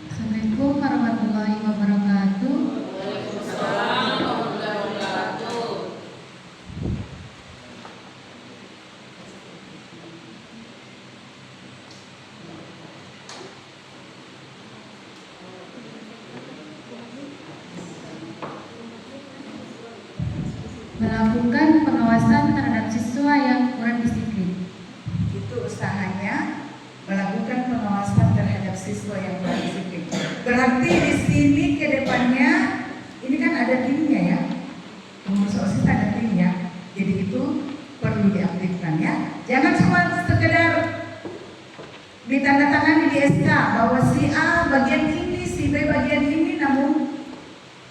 E: Assalamualaikum warahmatullahi wabarakatuh. Melakukan pengawasan terhadap siswa yang kurang disiplin.
A: Itu usahanya melakukan pengawasan terhadap siswa yang kurang disiplin. Berarti di sini ke depannya ini kan ada timnya ya. Pengurus OSIS ada timnya. Jadi itu perlu diaktifkan ya. Jangan cuma sekedar ditandatangani di SK bahwa si A bagian ini, si B bagian ini, namun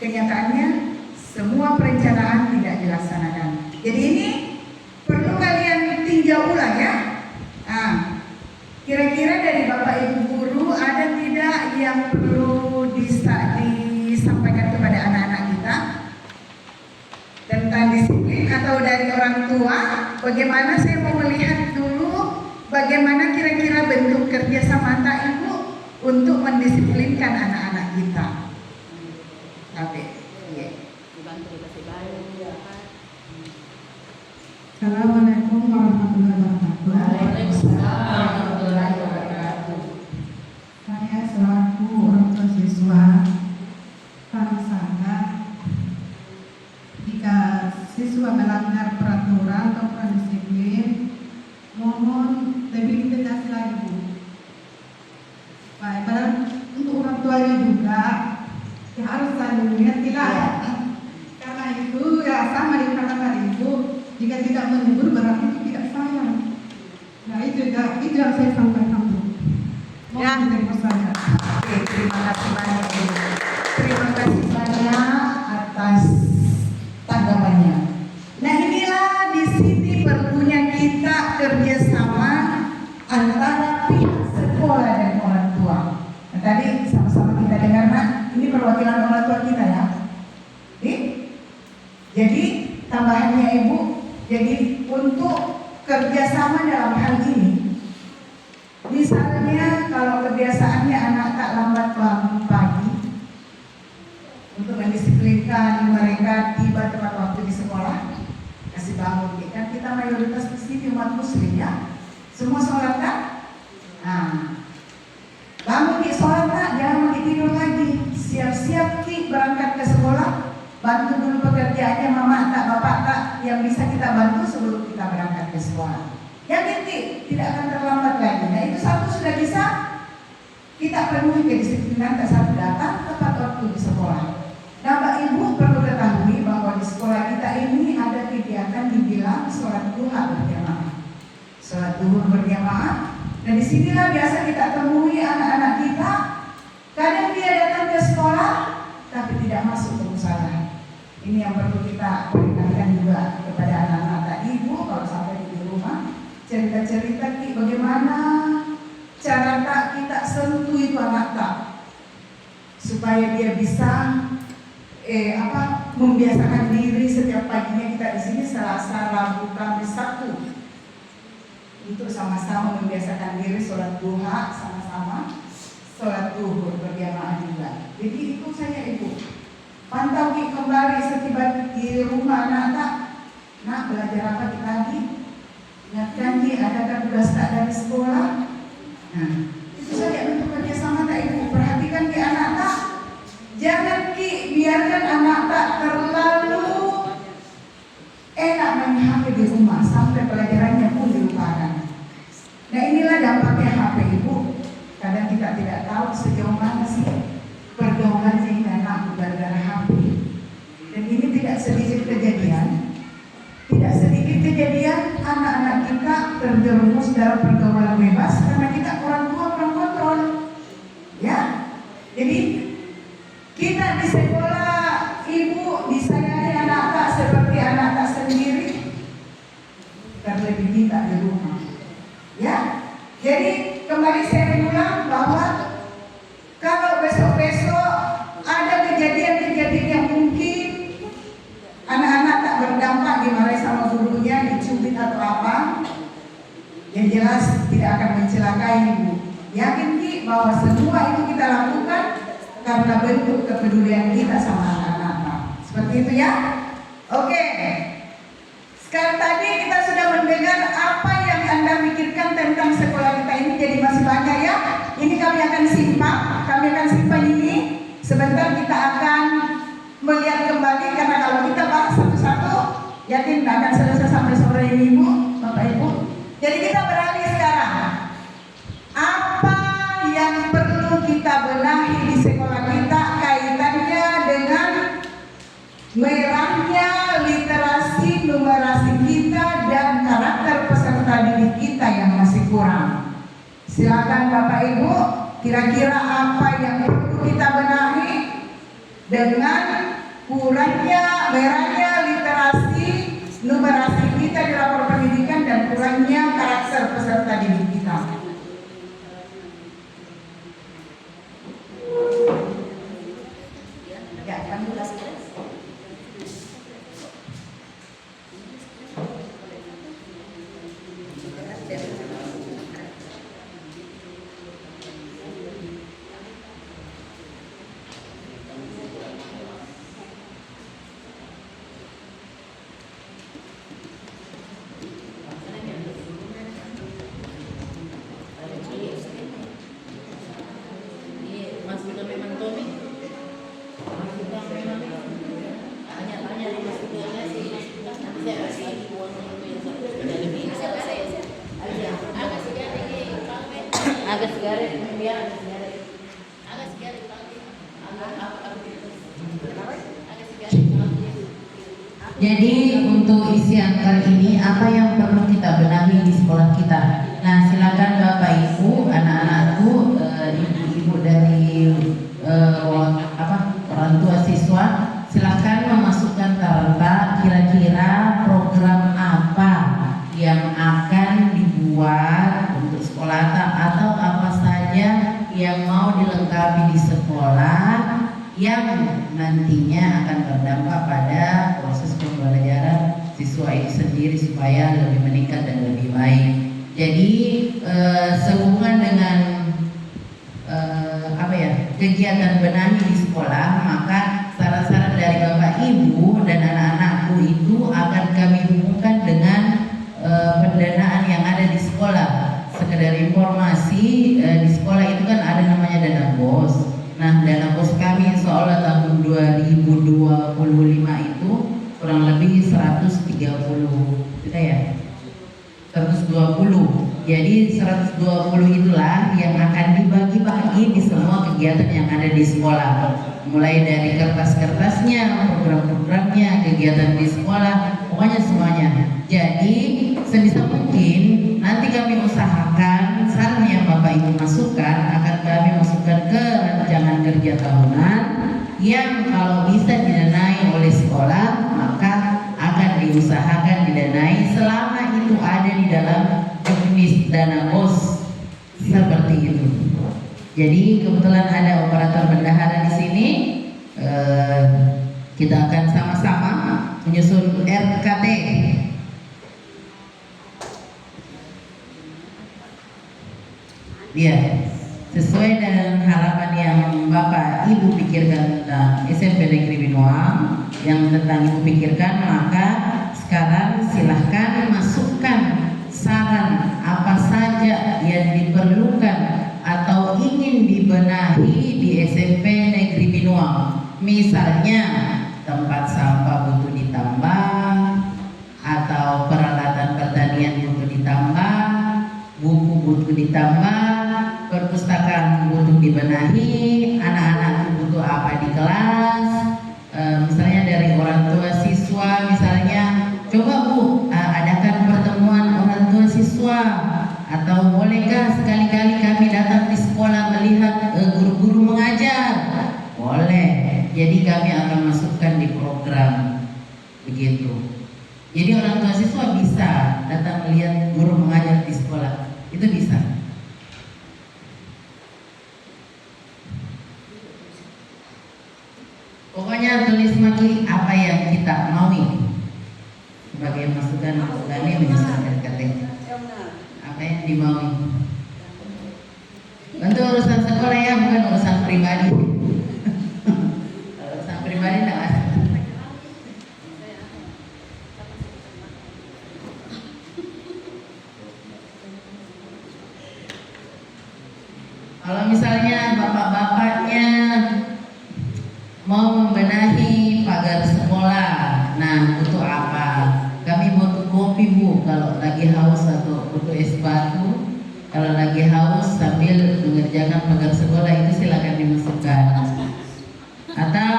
A: kenyataannya semua perencanaan tidak dilaksanakan. Jadi ini perlu kalian tinjau ulang ya. Nah, kira-kira dari Bapak Ibu guru ada tidak yang perlu disampaikan kepada anak-anak kita tentang disiplin, atau dari orang tua? Bagaimana, saya mau melihat dulu bagaimana kira-kira bentuk kerjasama antara ibu untuk mendisiplinkan anak-anak kita. Oke.
E: Assalamualaikum warahmatullahi wabarakatuh.
A: Waalaikumsalam warahmatullahi wabarakatuh.
E: Saya selaku orang tua siswa kami sangat jika siswa melanggar peraturan atau kurang disiplin, mohon lebih ditegaskan lagi Bu. Baik, untuk orang tuanya juga ya harus saling mengertilah ya. Karena itu ya sama dengan kata Ibu, jika tidak menegur berarti itu tidak sayang. Nah itu yang saya sampaikan Bu.
A: Ya.
E: Mohon diterima saja.
A: Oke, terima kasih banyak Bu. Terima kasih banyak atas perwakilan orang tua kita ya. Jadi tambahannya Ibu, jadi untuk kerjasama dalam hal ini, misalnya kalau kebiasaannya anak tak lambat bangun pagi, untuk mendisiplinkan mereka tiba tepat waktu di sekolah, kasih bangun. Kan kita mayoritas di sini umat Muslim ya, semua sholat kan? Nah, bangun di sholat tak, jangan lagi tidur lagi, siap-siap Ki berangkat ke sekolah, bantu dulu pekerjaannya mama tak, bapak tak, yang bisa kita bantu sebelum kita berangkat ke sekolah. Yang inti tidak akan terlambat lagi. Nah itu satu sudah bisa kita penuhi kedisiplinan, tak satu datang tepat waktu di sekolah. Nah Mbak Ibu perlu ketahui bahwa di sekolah kita ini ada kegiatan dibilang sholat duha berjamaah, sholat duhur berjamaah. Dan disinilah biasa kita temui anak-anak kita. Kadang dia datang ke sekolah tapi tidak masuk ke musalah. Ini yang perlu kita peringatkan juga kepada anak-anak tadi. Ibu kalau sampai di rumah cerita-cerita Ki bagaimana cara tak kita sentuh itu anak tak, supaya dia bisa membiasakan diri setiap paginya kita di sini Selasa, Rabu, Kamis, Sabtu untuk sama-sama membiasakan diri sholat duha, sama-sama sholat duhur berjamaah juga. Jadi itu saya Ibu pantau Ki kembali setiba di rumah anak tak, nak belajar apa Ki tadi? Ingatkan Ki adakah tugas tak dari sekolah? Nah itu saja bentuk kerjasama tak Ibu. Perhatikan Ki anak tak, jangan Ki biarkan anak tak terlalu enak main HP di rumah sampai pelajarannya pun dilupakan. Nah inilah dampaknya HP Ibu. Kadang kita tidak tahu sejauh mana sih pergaulan sehingga anak gara-gara HP. Dan ini tidak sedikit kejadian anak-anak kita terjerumus dalam pergaulan bebas karena kita orang tua kurang kontrol. Ya, jadi kita di sekolah Ibu disayangi anak tak seperti anak tak sendiri, terlebih kita di rumah. Ya, jadi kembali saya ulang bahwa kalau besok-besok ada kejadian-kejadian yang mungkin anak-anak tak berdampak dimarahi sama gurunya, dicubit atau apa, yang jelas tidak akan mencelakai Ibu. Yakin Ki bahwa semua itu kita lakukan karena bentuk kepedulian kita sama anak-anak. Seperti itu ya. Oke. Sekarang tadi kita sudah mendengar apa yang Anda pikirkan tentang sekolah kita ini, jadi masih banyak ya. Ini kami akan simpan ini. Sebentar kita akan melihat kembali karena kalau kita bahas satu-satu yakin tidak akan selesai sampai sore ini Ibu, Bapak Ibu. Jadi kita beralih sekarang. Apa yang perlu kita benahi di sekolah kita kaitannya dengan merahnya literasi numerasi kita dan karakter peserta didik kita yang masih kurang. Silakan Bapak Ibu, kira-kira apa yang perlu kita benahi dengan kurangnya merahnya literasi numerasi kita di rapor pendidikan dan kurangnya karakter peserta didik kita. Ya, kami jelaskan.
D: Agak segaret ya. Jadi untuk isian kali ini apa yang perlu kita benahi di sekolah kita. Nah silakan Bapak Ibu, anak-anakku, ibu-ibu dari orang tua siswa, silakan memasukkan taranta kira-kira program apa yang akan dibuat untuk sekolah atau apa saja yang mau dilengkapi di sekolah yang nantinya akan berdampak pada proses pembelajaran siswa itu sendiri supaya lebih meningkat dan lebih baik. Jadi sehubungan dengan kegiatan benahi di sekolah, maka saran-saran dari Bapak Ibu dan anak-anakku itu akan kami hubungkan dengan pendanaan yang ada di sekolah. Sekedar informasi, di sekolah itu kan ada namanya dana BOS. Nah, dana BOS kami insya Allah tahun 2025 itu kurang lebih 130 kita ya 120. Jadi 120 itulah yang akan dibagi-bagi di semua kegiatan yang ada di sekolah. Mulai dari kertas-kertasnya, program-programnya, kegiatan di sekolah, pokoknya semuanya. Jadi sebisa mungkin nanti kami usahakan saran yang Bapak Ibu masukkan akan kami masukkan ke rancangan kerja tahunan yang kalau bisa didanai oleh sekolah maka akan diusahakan didanai selama itu ada di dalam jenis dana BOS seperti itu. Jadi kebetulan ada operator bendahara di sini, kita akan sama-sama menyusun RKT. Ya, sesuai dengan harapan yang Bapak Ibu pikirkan tentang SMP Negeri Binuang, yang tentang Ibu pikirkan, maka sekarang silahkan masukkan saran apa saja yang diperlukan atau ingin dibenahi di SMP Negeri Binuang. Misalnya tempat sampah butuh ditambah, atau peralatan pertanian butuh ditambah, buku butuh ditambah, perpustakaan butuh dibenahi, anak-anak butuh apa di kelas, misalnya dari orang tua siswa, misalnya coba Bu adakan pertemuan orang tua siswa, atau bolehkah sekali-kali kami datang di sekolah melihat guru-guru mengajar? Boleh. Jadi kami akan masukkan di program begitu. Jadi orang tua siswa bisa datang melihat guru mengajar di sekolah, itu bisa. Pokoknya tulis lagi apa yang kita maui sebagai masukan kami menyusun RKT. Apa yang dimaui. Untuk urusan sekolah ya, bukan urusan pribadi. Urusan pribadi tidak asal. Kalau misalnya bapak-bapaknya mau membenahi pagar sekolah, nah butuh apa? Kami butuh kopi Bu, kalau lagi haus, atau butuh es batu, kalau lagi haus sambil mengerjakan pagar sekolah, itu silakan dimasukkan. Atau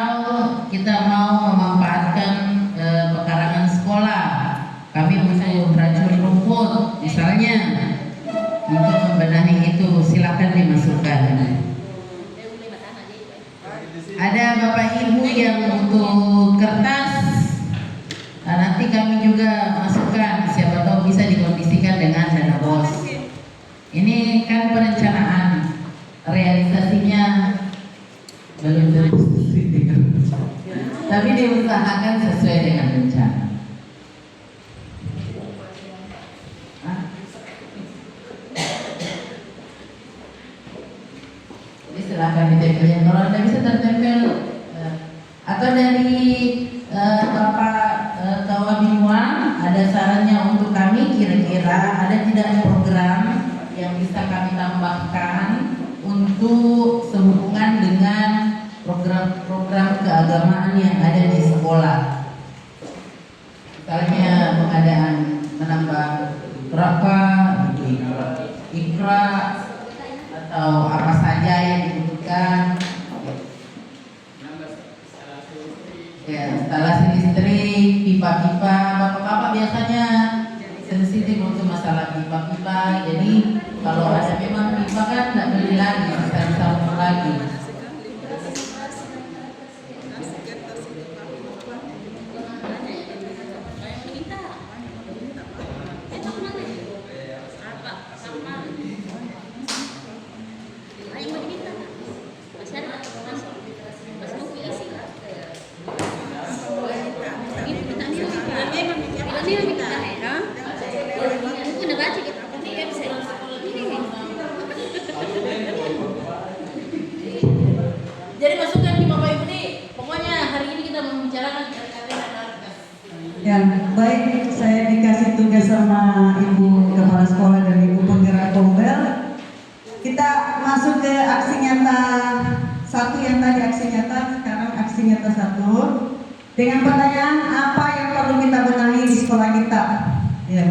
D: kita mau memanfaatkan pekarangan sekolah, kami butuh racun rumput, misalnya untuk membenahi itu silakan dimasukkan. Ada Bapak Ibu yang butuh kertas, nah, nanti kami juga masukkan, siapa tahu bisa dikondisikan dengan dana BOS. Ini kan perencanaan, realisasinya belum tentu, tapi diusahakan sesuai dengan rencana. Jadi silahkan ditempelnya. Kalau Anda bisa tertempel, atau dari Bapak Kawa Binuang ada sarannya untuk kami, kira-kira ada tidak program yang bisa kami tambahkan untuk sehubungan dengan program-program keagamaan yang ada di sekolah. Misalnya pengadaan menambah berapa ikra atau apa saja yang dibutuhkan, ya, instalasi listrik, pipa-pipa. Bapak-bapak biasanya sensitif untuk masalah pipa-pipa, jadi kalau ada memang pipa kan tidak beli lagi, bisa disambung lagi.
F: Ya, baik, saya dikasih tugas sama Ibu Kepala Sekolah dan Ibu Penggerak Kombel. Kita masuk ke aksi nyata satu yang tadi aksi nyata, sekarang aksi nyata satu. Dengan pertanyaan apa yang perlu kita benahi di sekolah kita? Ya,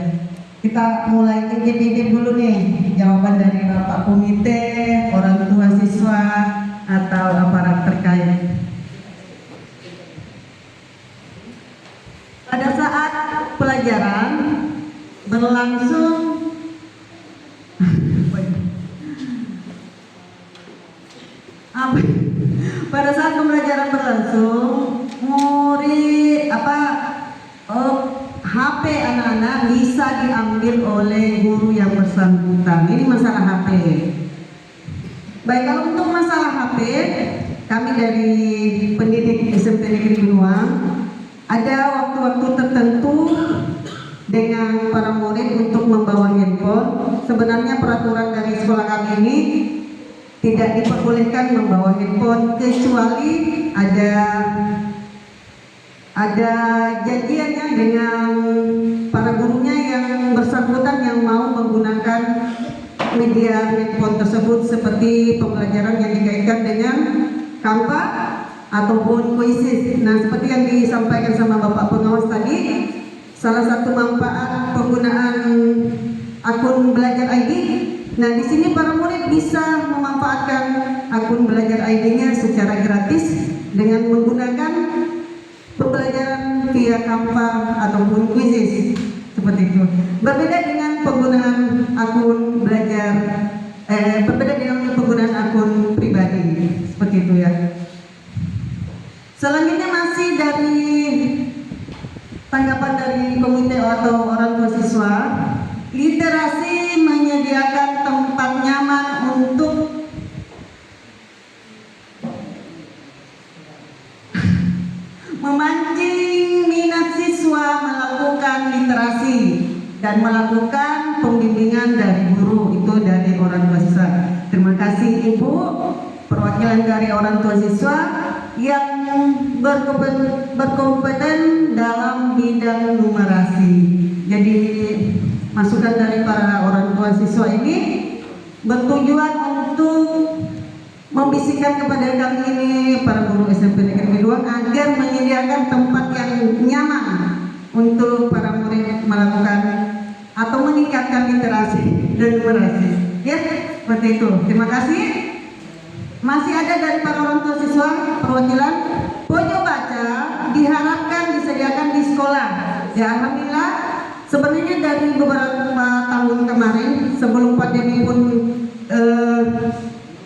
F: kita mulai intip-intip dulu nih jawaban dari Bapak Komite, orang tua siswa, atau aparat terkait. Pada saat pelajaran berlangsung pada saat pembelajaran berlangsung, murid HP anak-anak bisa diambil oleh guru yang bersangkutan. Ini masalah HP. Baik, kalau untuk masalah HP, kami dari pendidik SMP Negeri Binuang ada waktu-waktu tertentu dengan para murid untuk membawa handphone. Sebenarnya peraturan dari sekolah kami ini tidak diperbolehkan membawa handphone kecuali ada janjiannya dengan para gurunya yang bersangkutan yang mau menggunakan media handphone tersebut, seperti pembelajaran yang dikaitkan dengan Canva ataupun Quizzes. Nah, seperti yang disampaikan sama Bapak Pengawas tadi, salah satu manfaat penggunaan akun Belajar ID. Nah, di sini para murid bisa memanfaatkan akun Belajar ID-nya secara gratis dengan menggunakan pembelajaran via Canva ataupun Quizzes, seperti itu. Berbeda dengan penggunaan akun berbeda dengan penggunaan akun pribadi, seperti itu ya. Selanjutnya masih dari tanggapan dari komite atau orang tua siswa, literasi menyediakan tempat nyaman untuk memancing minat siswa melakukan literasi dan melakukan pembimbingan dari guru, itu dari orang tua siswa. Terima kasih Ibu, perwakilan dari orang tua siswa yang berkompeten dalam bidang numerasi. Jadi masukan dari para orang tua siswa ini bertujuan untuk membisikkan kepada kami ini para guru SMP Negeri Binuang agar menyediakan tempat yang nyaman untuk para murid melakukan atau meningkatkan literasi dan numerasi. Ya, seperti itu. Terima kasih. Masih ada dari para orang tua siswa perwakilan, pojok baca diharapkan disediakan di sekolah. Ya, alhamdulillah sebenarnya dari beberapa tahun kemarin sebelum pandemi pun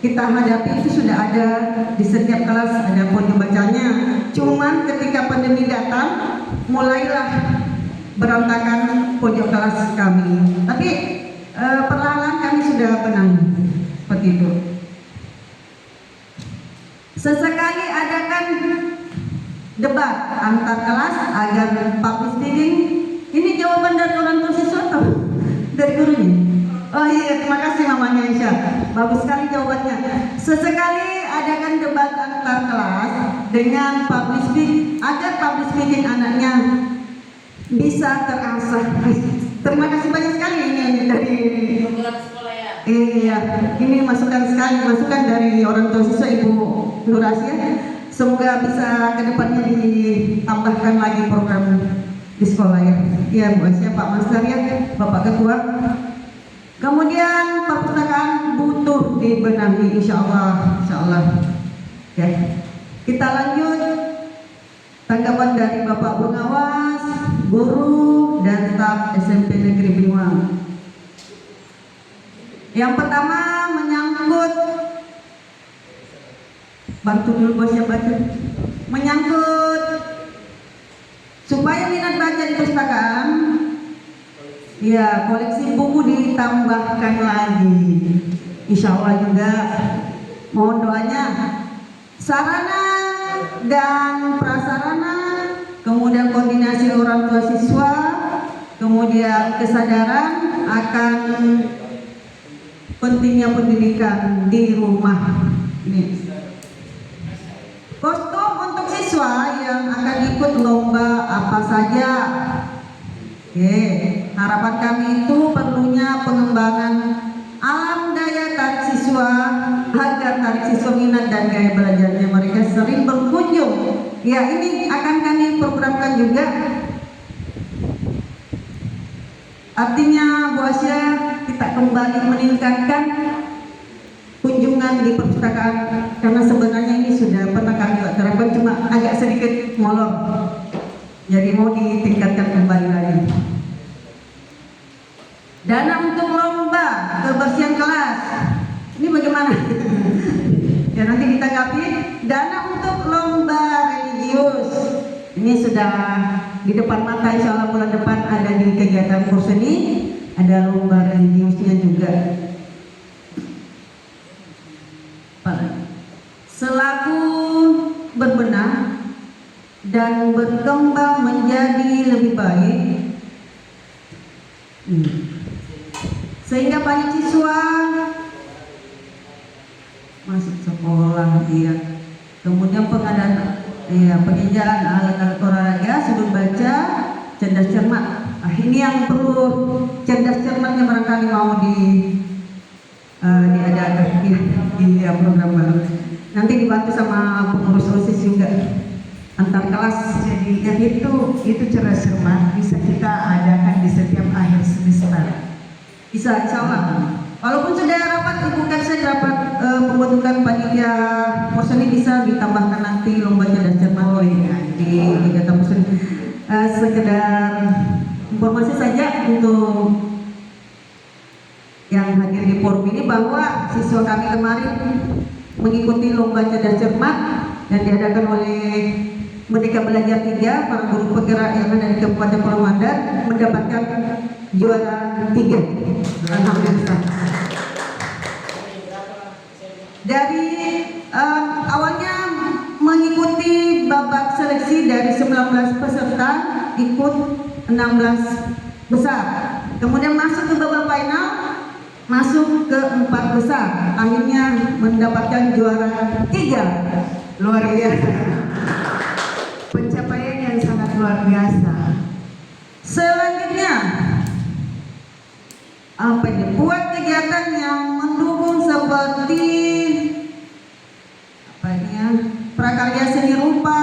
F: kita hadapi itu sudah ada di setiap kelas ada pojok bacanya. Cuman ketika pandemi datang mulailah berantakan pojok kelas kami. Tapi perlahan kami sudah benahi seperti itu. Sesekali adakan debat antar kelas agar public speaking. Ini jawaban dari orang tua siswa atau dari gurunya? Oh iya, terima kasih mamanya Aisyah. Bagus sekali jawabannya. Sesekali adakan debat antar kelas dengan public speaking agar public speaking anaknya bisa terasah. Terima kasih banyak sekali ini dari
D: sekolah ya.
F: Iya, ini masukan sekali, masukan dari orang tua siswa Ibu Nur Asia. Semoga bisa kedepannya ditambahkan lagi program di sekolah ya. Iya Bu Asia, Pak Master ya, Bapak Ketua. Kemudian perpustakaan butuh dibenahi, insya Allah. Ya, kita lanjut tanggapan dari Bapak Pengawas, guru dan staf SMP Negeri Binuang. Yang pertama menyangkut, bantu dulu bos yang baca, menyangkut supaya minat baca di perpustakaan. Ya, koleksi buku ditambahkan lagi. Insya Allah juga mohon doanya. Sarana dan prasarana, kemudian koordinasi orang tua siswa, kemudian kesadaran akan pentingnya pendidikan di rumah. Ini kostum untuk siswa siswa yang akan ikut lomba apa saja? Oke, harapan kami itu perlunya pengembangan alam daya tarik siswa agar tarik siswa minat dan gaya belajarnya mereka sering berkunjung. Ya, ini akan kami programkan juga. Artinya Bu Asya, kita kembali meningkatkan kunjungan di perpustakaan karena sebenarnya ini sudah pernah kami terapkan cuma agak sedikit molor. Jadi mau ditingkatkan kembali lagi. Dana untuk lomba kebersihan kelas. Ini bagaimana? Ya nanti kita tanggapi. Dana untuk lomba religius. Ini sudah di depan mata, insya Allah bulan depan ada di kegiatan Porseni, ada lomba religiusnya juga. Selaku berbenah dan berkembang menjadi lebih baik, sehingga banyak siswa masuk sekolah, ya. Kemudian pengadaan, penyediaan alat-alat olahraga, sudut baca, cerdas cermat. Ini yang perlu cerdas cermatnya barangkali mau diadakan di program baru. Nanti dibantu sama pengurus OSIS juga antar kelas.
A: Jadi yang itu cerdas cermat bisa kita adakan di setiap akhir semester.
F: Bisa, insya Allah. Walaupun sudah rapat, Ibu Kanser rapat pembentukan panitia Porseni bisa ditambahkan nanti lomba cerdas cermat di kegiatan Porseni. Sekedar informasi saja untuk yang hadir di forum ini bahwa siswa kami kemarin mengikuti lomba cerdas cermat dan diadakan oleh Merdeka Belajar 3, para guru penggerak yang ada di Kabupaten Pulau Mandar mendapatkan juara 3. Alhamdulillah. Dari awalnya mengikuti babak seleksi dari 19 peserta ikut 16 besar. Kemudian masuk ke babak final, masuk ke 4 besar. Akhirnya mendapatkan juara 3.
A: Luar biasa. Pencapaian yang sangat luar biasa.
F: Selanjutnya apa ini? Buat kegiatan yang mendukung seperti apa ini ya? Prakarya seni rupa,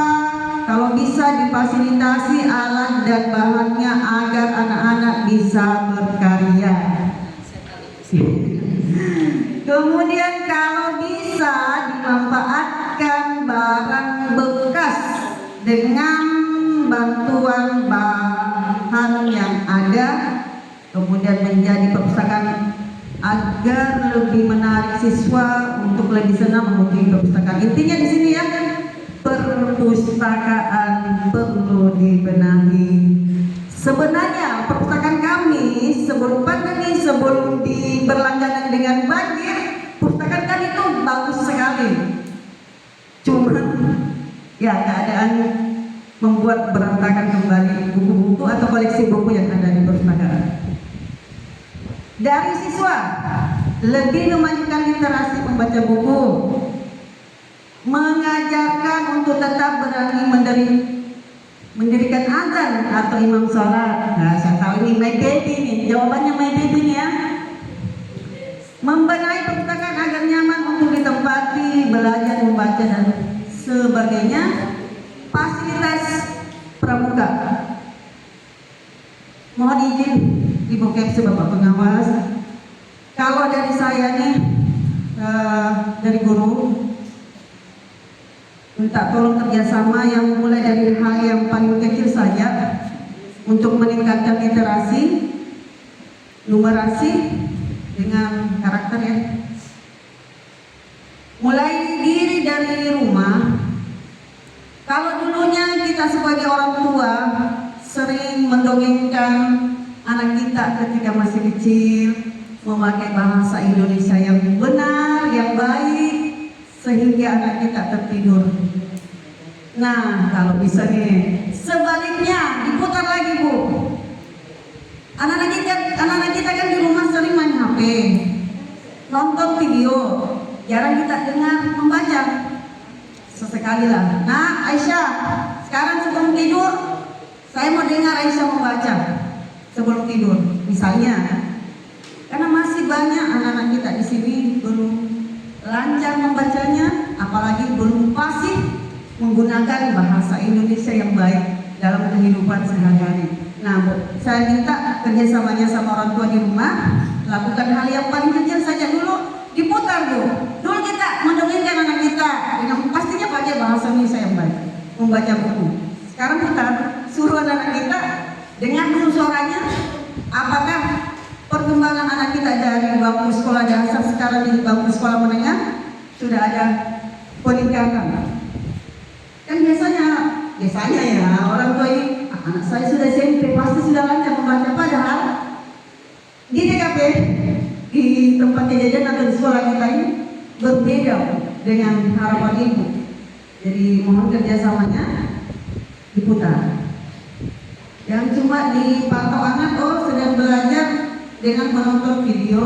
F: kalau bisa difasilitasi alat dan bahannya agar anak-anak bisa berkarya. Kemudian kalau bisa dimanfaatkan barang bekas dengan bantuan bahan yang ada, kemudian menjadi perpustakaan agar lebih menarik siswa untuk lebih senang mengunjungi perpustakaan. Intinya di sini ya, perpustakaan perlu dibenahi. Sebenarnya perpustakaan kami sebelum pandemi, sebelum berlangganan dengan banjir, perpustakaan kami itu bagus sekali. Cuma ya keadaan membuat berantakan kembali buku-buku atau koleksi buku yang ada di perpustakaan. Dari siswa lebih memajukan literasi membaca buku, mengajarkan untuk tetap berani mendirikan azan atau imam sholat. Nah, saya tahu ini my baby nih, jawabannya my baby nih ya. Membenahi perpustakaan agar nyaman untuk ditempati, belajar membaca dan sebagainya. Fasilitas pramuka. Mohon izin Ibu Kepsi, Bapak Pengawas, kalau dari saya nih dari guru minta tolong kerjasama yang mulai dari hal yang paling kecil saja untuk meningkatkan literasi, numerasi dengan karakter ya. Mulai diri dari rumah. Kalau dulunya kita sebagai orang tua sering mendongengkan anak kita ketika masih kecil, memakai bahasa Indonesia yang benar, yang baik, sehingga anak kita tertidur. Nah, kalau bisa nih, sebaliknya diputar lagi Bu. Anak-anak kita kan di rumah sering main HP, nonton video, jarang kita dengar membaca. sesekali lah. Nah, Aisyah, sekarang sebelum tidur, saya mau dengar Aisyah membaca sebelum tidur. Misalnya, karena masih banyak anak-anak kita di sini belum lancar membacanya, apalagi belum fasih menggunakan bahasa Indonesia yang baik dalam kehidupan sehari-hari. Nah, Bu, saya minta kerjasamanya sama orang tua di rumah, lakukan hal yang paling kecil saja dulu, diputar Bu. Dulu kita mendongengkan anak kita dengan pastinya pakai bahasa Indonesia yang baik, membaca buku. Sekarang putar, suruh anak kita dengar dulu suaranya, apakah perkembangan anak kita dari bangku sekolah dasar sekarang di bangku sekolah menengah sudah ada peningkatan. Kan biasanya ya orang tua ini, anak saya sudah SMP pasti sudah lancar membaca, padahal di TKP, di tempat kejadian atau di sekolah kita ini berbeda dengan harapan ibu. Jadi mohon kerjasamanya diputar. Yang cuma dipantau anak, oh sedang belajar dengan menonton video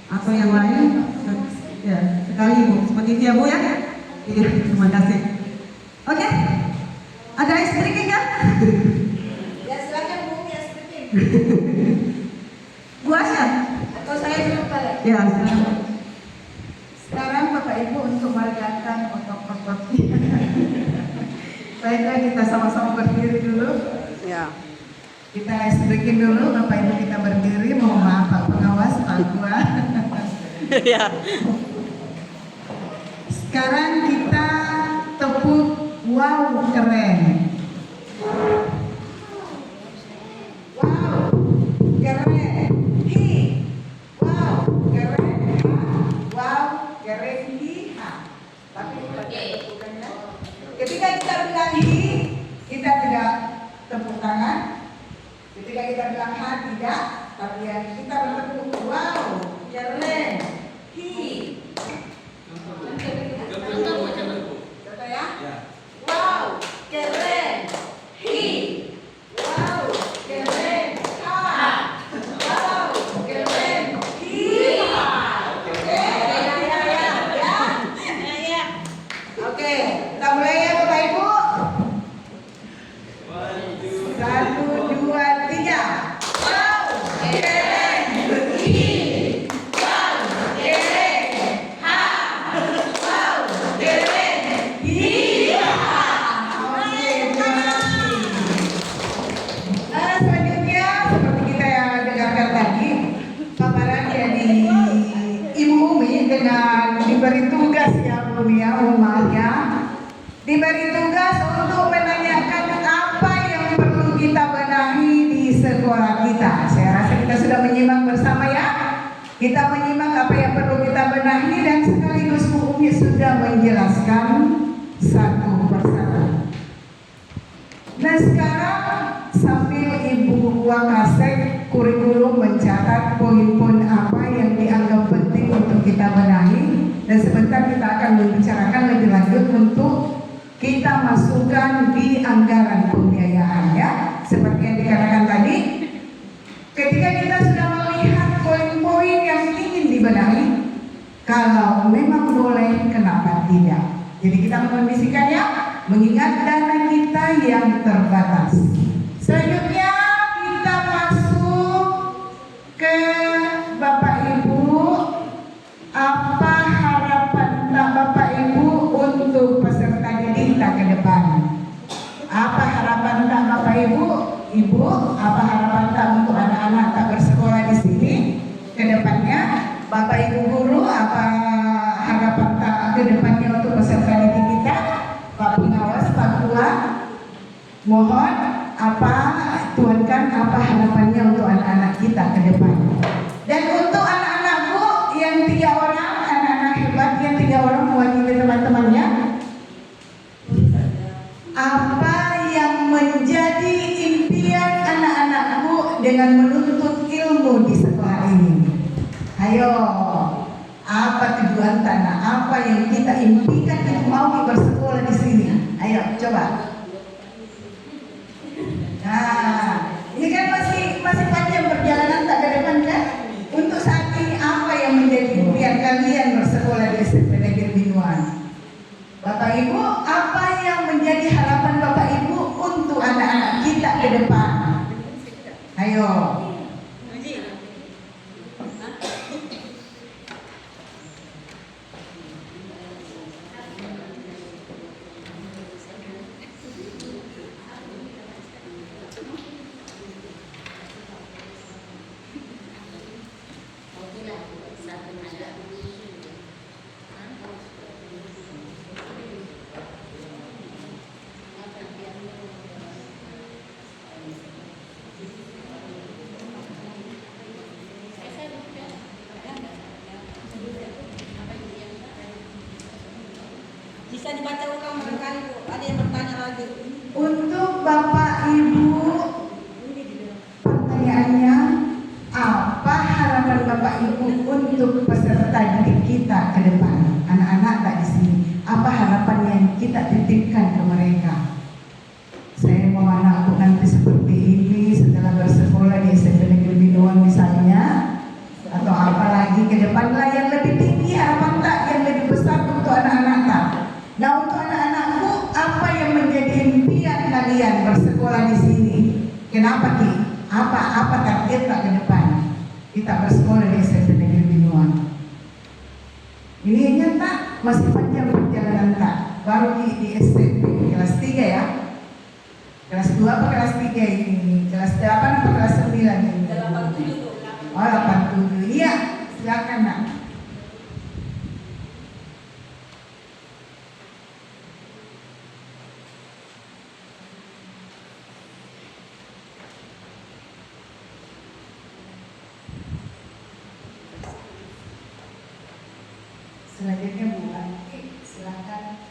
F: atau yang lain, ya sekali Bu, seperti itu ya Bu ya. Iya, terima kasih. Oke, ada ice breaking kan?
B: Ya silakan Bu, ya sedikit.
F: Bu Asya?
B: Atau saya dulu kali.
F: Ya, silakan.
A: Sekarang Bapak Ibu untuk melegakan otot-ototnya. Baiklah, kita sama-sama berdiri dulu.
B: Ya.
A: Kita ice breaking dulu, Bapak Ibu kita berdiri. Mohon maaf Pak Pengawas, Pak Tua.
B: Ya.
A: Sekarang kita tepuk wow keren. Wow keren. Hi. Wow keren. Ha. Wow keren hi. Ha. Tapi tepukannya. Ketika kita bilang hi, kita tidak tepuk tangan. Ketika kita bilang ha, tidak. Tapi yang kita bertepuk wow keren. Hi. Contoh ya. Wow, keren. Hi. Wow, keren. Ha. Wow, keren. Hi. Oke. Ya. Oke, kita mulai ya Bapak Ibu. 1, 2, 3. Wow, keren. Hi. Wow, keren. Ha. Wow, keren. Iya. Oke, terima kasih. Selanjutnya seperti kita yang dengarkan tadi, paparan dari Ibu Umi dengan diberi tugas ya Bu ya, umatnya diberi tugas untuk menanyakan apa yang perlu kita benahi di sekolah kita. Saya rasa kita sudah menyimak bersama ya. Kita menyimak apa yang perlu kita benahi dan sekaligus Bu Umi sudah menjelaskan satu persatu. Nah sekarang sambil Ibu Wakasek kurikulum mencatat poin-poin apa yang dianggap penting untuk kita benahi, dan sebentar kita akan membicarakan lebih lanjut untuk kita masukkan di anggaran pembiayaan ya. Seperti yang dikatakan tadi, ketika kita sudah melihat poin-poin yang ingin dibenahi, kalau memang boleh kenapa tidak. Jadi kita mengkondisikannya mengingat dana kita yang terbatas. Selanjutnya kita masuk ke Bapak Ibu. Apa harapan Bapak Ibu untuk peserta didik ke depan? Apa harapan Bapak Ibu? Ibu, apa harapan untuk anak-anak tak bersekolah di sini ke depannya? Bapak Ibu guru, apa harapan ke depannya untuk peserta didik kita? Pak Pengawas, Pak Tua, mohon apa tuankan apa harapannya untuk anak-anak kita ke depan. Dan untuk anak-anakku yang 3 orang, anak-anak hebat yang 3 orang mewakili teman-temannya, apa yang menjadi impian anak-anakku dengan menuntut ilmu di sekolah ini? Ayo, apa tujuan tanah? Apa yang kita impikan untuk mau bersekolah di sini? Ayo, coba. Nah, ini kan masih panjang perjalanan tak ke depan kan? Untuk saat ini apa yang menjadi impian kalian bersekolah di SMP Negeri Binuan? Bapak Ibu Ayo.
B: Uji. Bisa dibaca ulang barangkali Bu. Ada yang bertanya lagi.
A: Untuk Bapak Ibu, pertanyaannya, apa harapan Bapak Ibu untuk peserta didik kita ke depan? Anak-anak tak di sini. Apa harapan yang kita titipkan ke mereka? Saya mau anakku nanti seperti ini setelah bersekolah di SMP Negeri Binuang misalnya, atau apalagi ke depan lah yang lebih tinggi, harapan tak yang lebih besar untuk anak-anak tak. Nah, untuk anak-anakku, apa yang menjadi impian kalian bersekolah di sini? Kenapa Ki? Apa target tak ke depan? Kita bersekolah di SMP Negeri Binuang. Ini nyata masih panjang perjalanan tak. Baru di SMP kelas 3 ya. Kelas 2 apa kelas 3 ini? Kelas 8 apa kelas 9 ini?
B: 87 Bu.
A: Oh, 87. Iya, silakan Nak. Selanjutnya Bu Anti, silakan.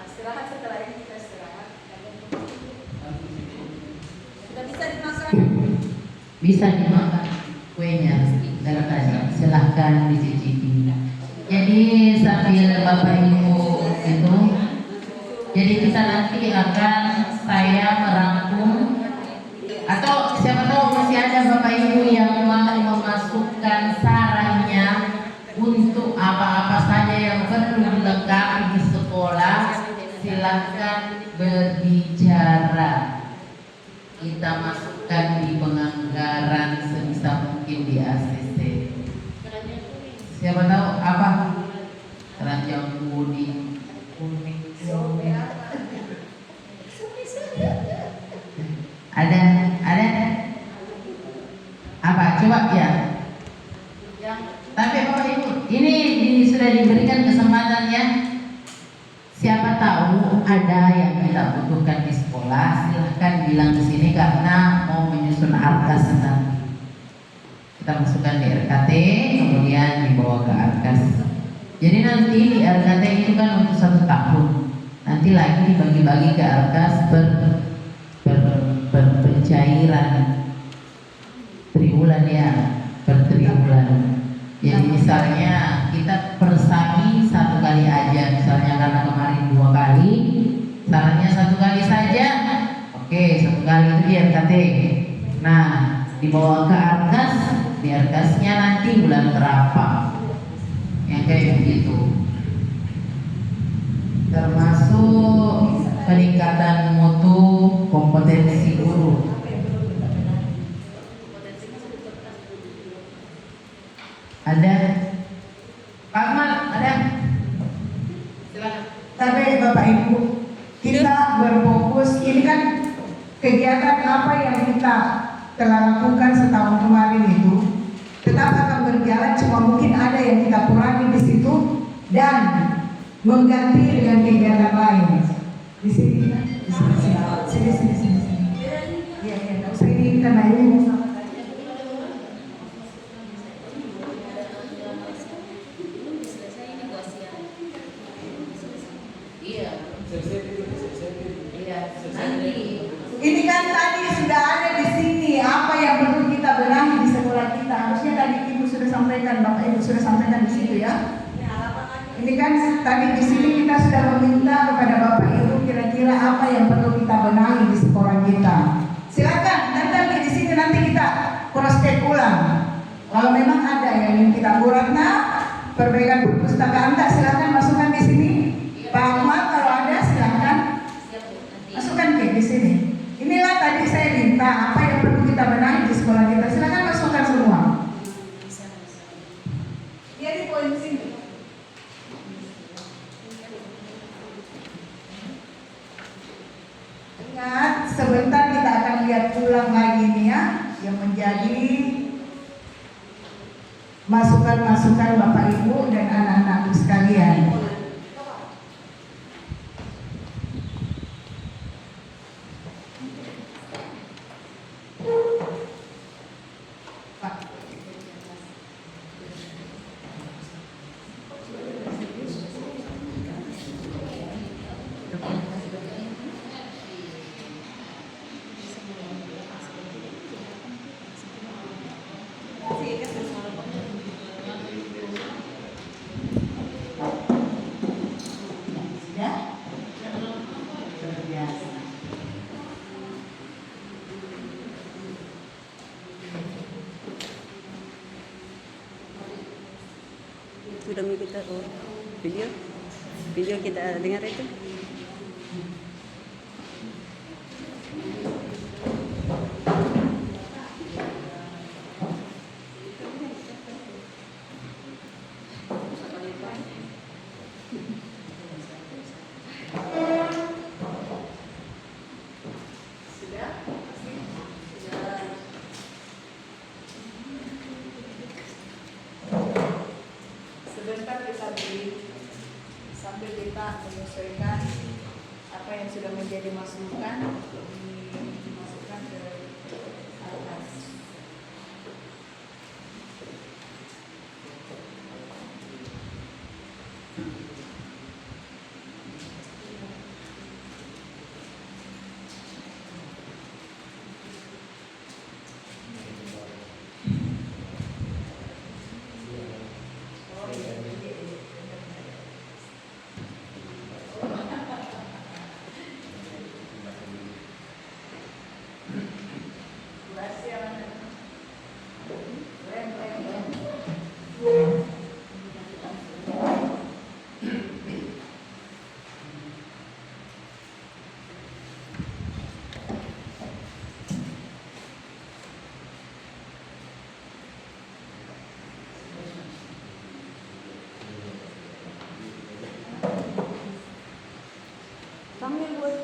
B: Istirahat setelah ini kita istirahat. Sudah bisa dimakan.
D: Bisa dimakan kuenya dari tadi, silahkan dicicipi. Jadi sambil Bapak Ibu itu, jadi kita nanti akan saya merangkum, atau siapa tahu masih ada Bapak Ibu yang mau memasukkan sarannya untuk apa-apa saja yang perlu dilengkapi di sekolah. Silahkan berbicara. Kita masukkan di penganggaran sebisa mungkin di ACC. Siapa tahu apa? Keranjang kuning. Ada? Apa? Coba ya. Tapi Bapak Ibu, ini sudah diberikan kesempatan ya. Siapa tahu ada yang kita butuhkan di sekolah, silahkan bilang di sini karena mau menyusun arkas nanti. Kita masukkan di RKT, kemudian dibawa ke arkas. Jadi nanti di RKT itu kan untuk 1 tahun. Nanti lagi dibagi-bagi ke arkas per pencairan triwulan ya, per triwulan. Jadi misalnya kita persami 1 kali aja, misalnya karena kemarin 2 kali, sarannya 1 kali saja. Oke, 1 kali itu di RKT. Nah, dibawa ke arkas, di arkasnya nanti bulan berapa, yang kayak begitu. Termasuk peningkatan mutu kompetensi guru. Ada? Pak Ahmad, ada? Silakan.
A: Tapi Bapak Ibu, kita berfokus, ini kan kegiatan apa yang kita telah lakukan setahun kemarin itu tetap akan berjalan, cuma mungkin ada yang kita kurangi di situ dan mengganti dengan kegiatan lain. Di sini, sini. Iya, nggak usah ini karena ini ini kan tadi sudah ada di sini apa yang perlu kita benahi di sekolah kita. Harusnya tadi Ibu sudah sampaikan, Bapak Ibu sudah sampaikan di situ ya. Ini kan tadi di sini kita sudah meminta kepada Bapak Ibu kira-kira apa yang perlu kita benahi di sekolah kita. Silakan datang di sini nanti kita ulang. Kalau memang ada yang ingin kita Bu Ratna, perbaikan perpustakaan tak, silakan masukkan di sini. Pak Ahmad kalau ada silakan masukkan di sini. Inilah tadi saya minta apa yang perlu kita benahi di sekolah kita. Silakan masukkan semua. Dia di poin sini. Ingat, sebentar kita akan lihat ulang lagi nih ya, yang menjadi masukan-masukan Bapak Ibu dan anak-anakku sekalian.
G: Sudah kita video kita dengar itu.
A: Sebentar kita beri sambil kita menyesuaikan apa yang sudah menjadi masukan dimasukkan ke atas.
G: Sambil buat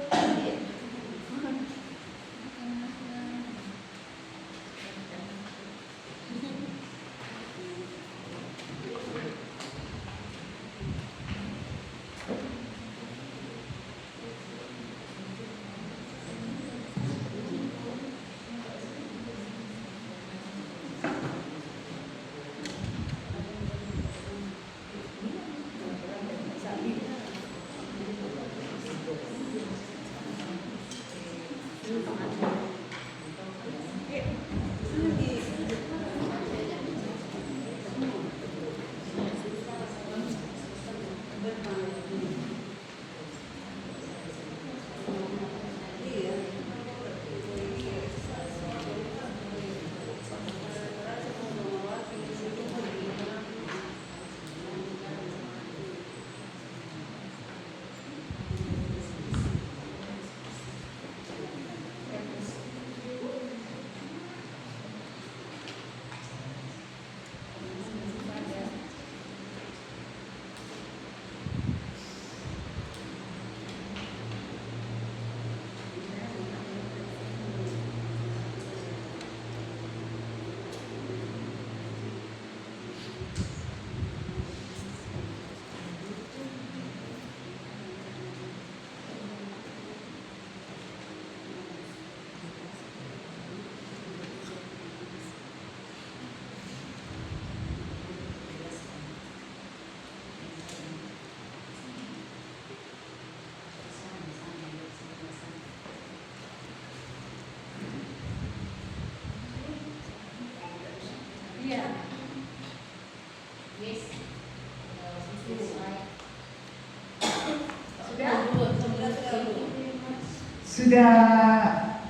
A: Sudah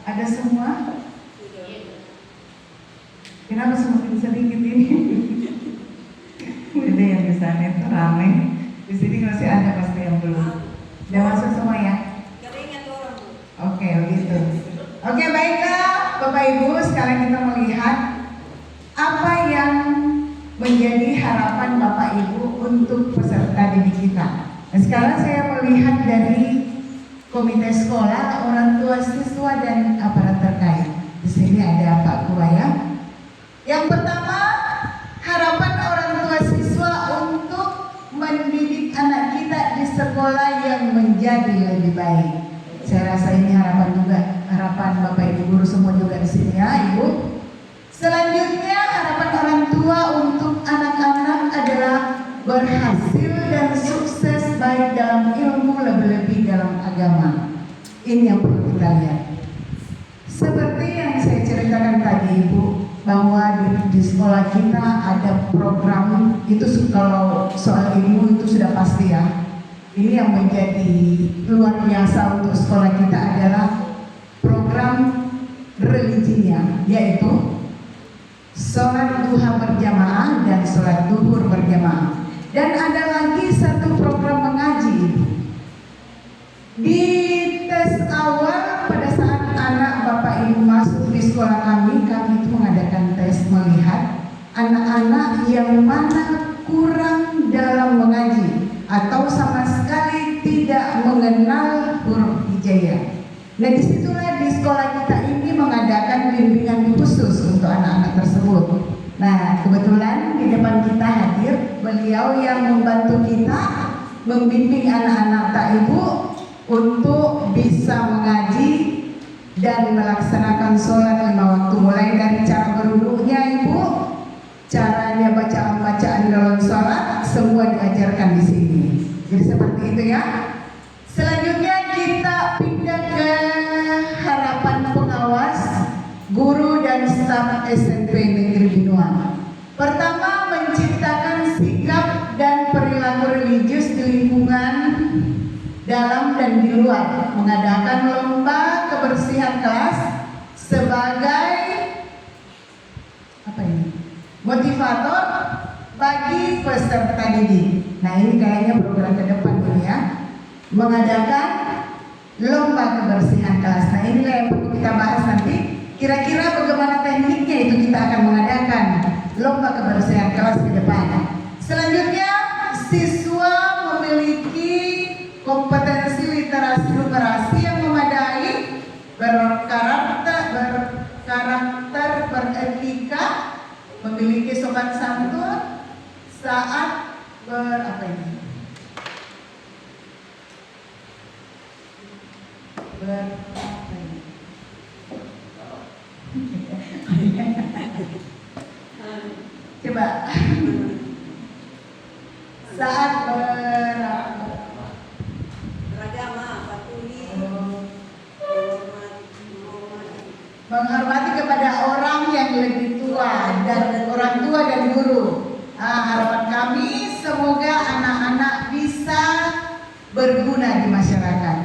A: ada semua? Kenapa semakin sedikit ini? Udah yang di sana itu rame. Di sini masih ada pasti yang belum. Udah masuk semua ya?
B: Keringat orang Bu.
A: Oke, begitu. Oke, baiklah Bapak Ibu, sekarang kita melihat apa yang menjadi harapan Bapak Ibu untuk peserta didik kita. Nah, sekarang saya melihat dari komite sekolah, orang tua siswa dan aparat terkait. Di sini ada Pak Kuraya. Yang pertama, harapan orang tua siswa untuk mendidik anak kita di sekolah yang menjadi lebih baik. Saya rasa ini harapan juga, harapan Bapak Ibu guru semua juga di sini ya, Ibu. Selanjutnya, harapan orang tua untuk anak-anak adalah berhasil dan sukses baik dalam ilmu, lebih-lebih dalam agama. Ini yang perlu kita lihat. Seperti yang saya ceritakan tadi, Ibu, bahwa di sekolah kita ada program itu, kalau soal ilmu itu sudah pasti ya. Ini yang menjadi luar biasa untuk sekolah kita adalah program religinya, yaitu sholat duha berjamaah dan sholat duhur berjamaah. Dan ada lagi satu program mengaji. Di tes awal pada saat anak Bapak Ibu masuk di sekolah kami itu mengadakan tes melihat anak-anak yang mana kurang dalam mengaji atau sama sekali tidak mengenal huruf hijaiyah. Nah, disitulah di sekolah kita ini mengadakan bimbingan khusus untuk anak-anak tersebut. Nah, kebetulan di depan kita hadir beliau yang membantu kita membimbing anak-anak tak ibu untuk bisa mengaji dan melaksanakan sholat 5 waktu, mulai dari cara berwuduknya Ibu, caranya bacaan-bacaan dalam sholat, semua diajarkan di sini. Jadi seperti itu ya. Selanjutnya kita pindah ke harapan pengawas guru dan staf SMP Negeri Binuang. Pertama, menciptakan sikap dan perilaku religius di lingkungan dalam dan di luar, mengadakan lomba kebersihan kelas sebagai motivator bagi peserta didik. Nah, ini kayaknya program ke depan ini ya, mengadakan lomba kebersihan kelas. Nah, inilah yang perlu kita bahas nanti. Kira-kira bagaimana tekniknya itu kita akan mengadakan lomba kebersihan kelas ke depan. Selanjutnya, siswa memiliki kompetensi literasi numerasi yang memadai, berkarakter, beretika, memiliki sopan santun saat coba saat
B: Beragama, patuhi,
A: menghormati kepada orang yang lebih tua dan orang tua dan guru. Harapan kami semoga anak-anak bisa berguna di masyarakat.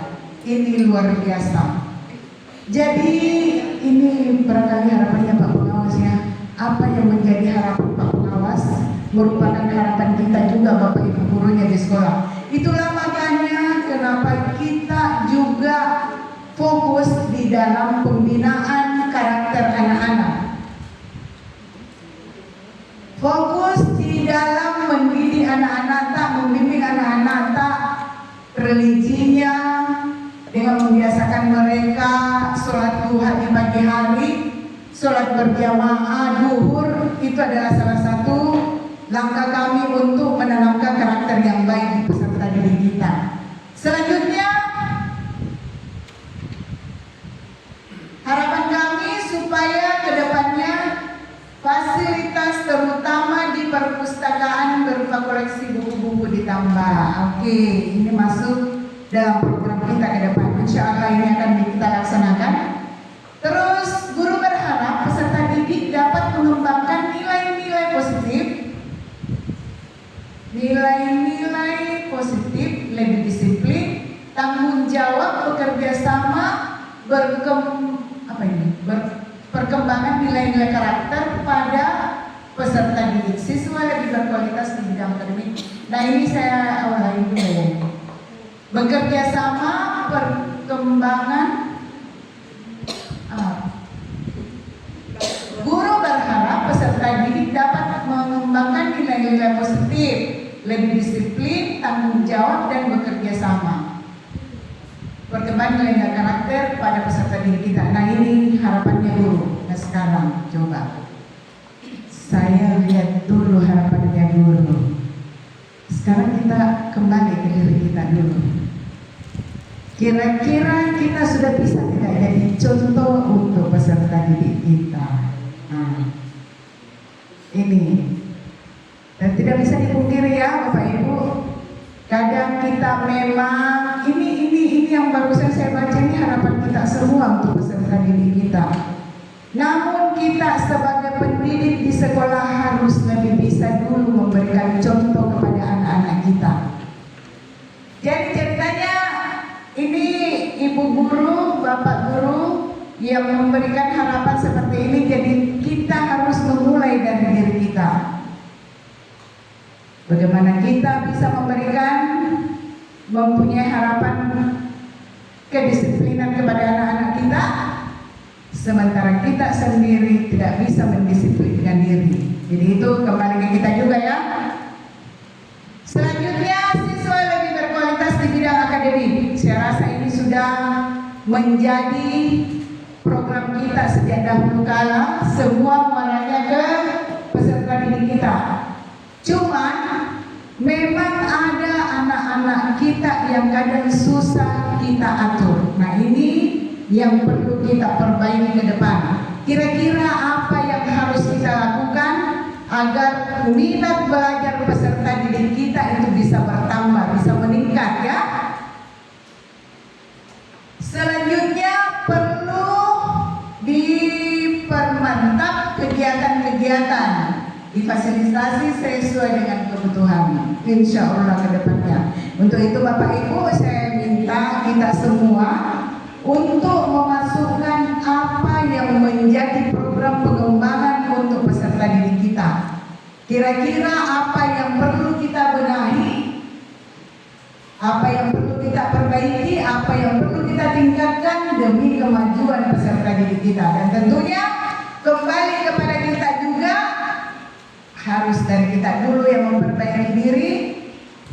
A: Ini luar biasa. Jadi ini barangkali harapannya Pak Pengawas ya. Apa yang menjadi harapan Pak Pengawas merupakan harapan kita juga Bapak Ibu gurunya di sekolah. Itulah makanya kenapa kita juga fokus di dalam pembinaan karakter anak-anak. Fokus di dalam mendidik anak-anak tak, membimbing anak-anak tak religinya, dengan membiasakan mereka sholat duha di pagi hari, sholat berjamaah, duhur. Itu adalah salah satu langkah kami untuk menanamkan karakter yang baik di peserta didik kita. Selanjutnya, harapan kami supaya kedepannya fasilitas terutama di perpustakaan berupa koleksi buku-buku ditambah. Oke, ini masuk dalam program kita ke depan. Insya Allah ini akan kita laksanakan. Terus guru berharap peserta didik dapat mengembangkan nilai-nilai positif, lebih disiplin, tanggung jawab, bekerja sama, berpersatuan perkembangan nilai-nilai karakter pada peserta didik, siswa lebih berkualitas di bidang akademik. Nah ini saya awali dulu ya. Bekerja sama perkembangan. Guru berharap peserta didik dapat mengembangkan nilai-nilai positif, lebih disiplin, tanggung jawab, dan bekerja sama. Perkembangan nilai-nilai karakter pada peserta didik kita. Nah ini harapannya guru. Nah sekarang coba saya lihat dulu harapannya guru. Sekarang kita kembali ke diri kita dulu. Kira-kira kita sudah bisa tidak jadi contoh untuk peserta didik kita. Nah, ini dan tidak bisa dipungkiri ya Bapak Ibu. Kadang kita memang ini yang barusan saya baca ini harapan kita semua untuk peserta didik kita. Namun kita sebagai pendidik di sekolah harus lebih bisa dulu memberikan contoh kepada anak-anak kita. Jadi ceritanya ini ibu guru, bapak guru yang memberikan harapan seperti ini. Jadi kita harus memulai dari diri kita. Bagaimana kita bisa memberikan, mempunyai harapan kedisiplinan kepada anak-anak kita, sementara kita sendiri tidak bisa mendisiplinkan diri. Jadi itu kembali ke kita juga ya. Selanjutnya, siswa lebih berkualitas di bidang akademik. Saya rasa ini sudah menjadi program kita sejak dahulu kala. Semua muaranya ke peserta didik kita. Cuman memang ada anak-anak kita yang kadang susah kita atur. Nah ini yang perlu kita perbaiki ke depan. Kira-kira apa yang harus kita lakukan agar minat belajar peserta didik kita itu bisa bertambah, bisa meningkat ya. Selanjutnya perlu dipermantap kegiatan-kegiatan, difasilitasi sesuai dengan kebutuhan, insya Allah ke depannya. Untuk itu Bapak Ibu saya minta kita semua untuk memasukkan apa yang menjadi program pengembangan untuk peserta didik kita. Kira-kira apa yang perlu kita benahi, apa yang perlu kita perbaiki, apa yang perlu kita tingkatkan demi kemajuan peserta didik kita. Dan tentunya kembali kepada kita juga, harus dari kita dulu yang memperbaiki diri,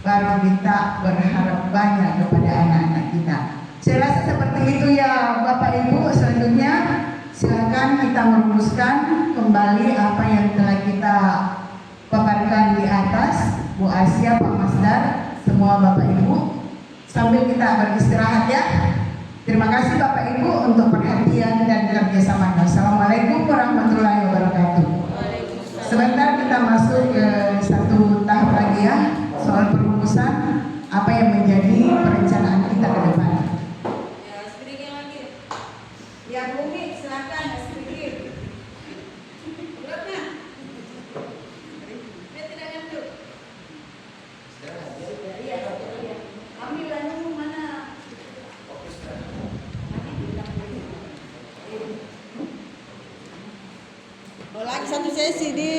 A: baru kita berharap banyak kepada anak-anak kita. Saya rasa seperti itu ya Bapak Ibu. Selanjutnya silakan kita merumuskan kembali apa yang telah kita paparkan di atas. Bu Asia, Pak Masdar, semua Bapak Ibu, sambil kita beristirahat ya. Terima kasih Bapak Ibu untuk perhatian dan kerjasamanya. Assalamualaikum warahmatullahi wabarakatuh. Sebentar kita masuk ke satu tahap lagi ya, soal perumusan apa yang menjadi perencanaan kita ke depan.
B: Ya, sedikit lagi. Ya, Bumi, silakan sedikit. Beratnya. Dia tidak ngantuk. Iya. Kami bilangnya mana? Oh, lagi satu sesi di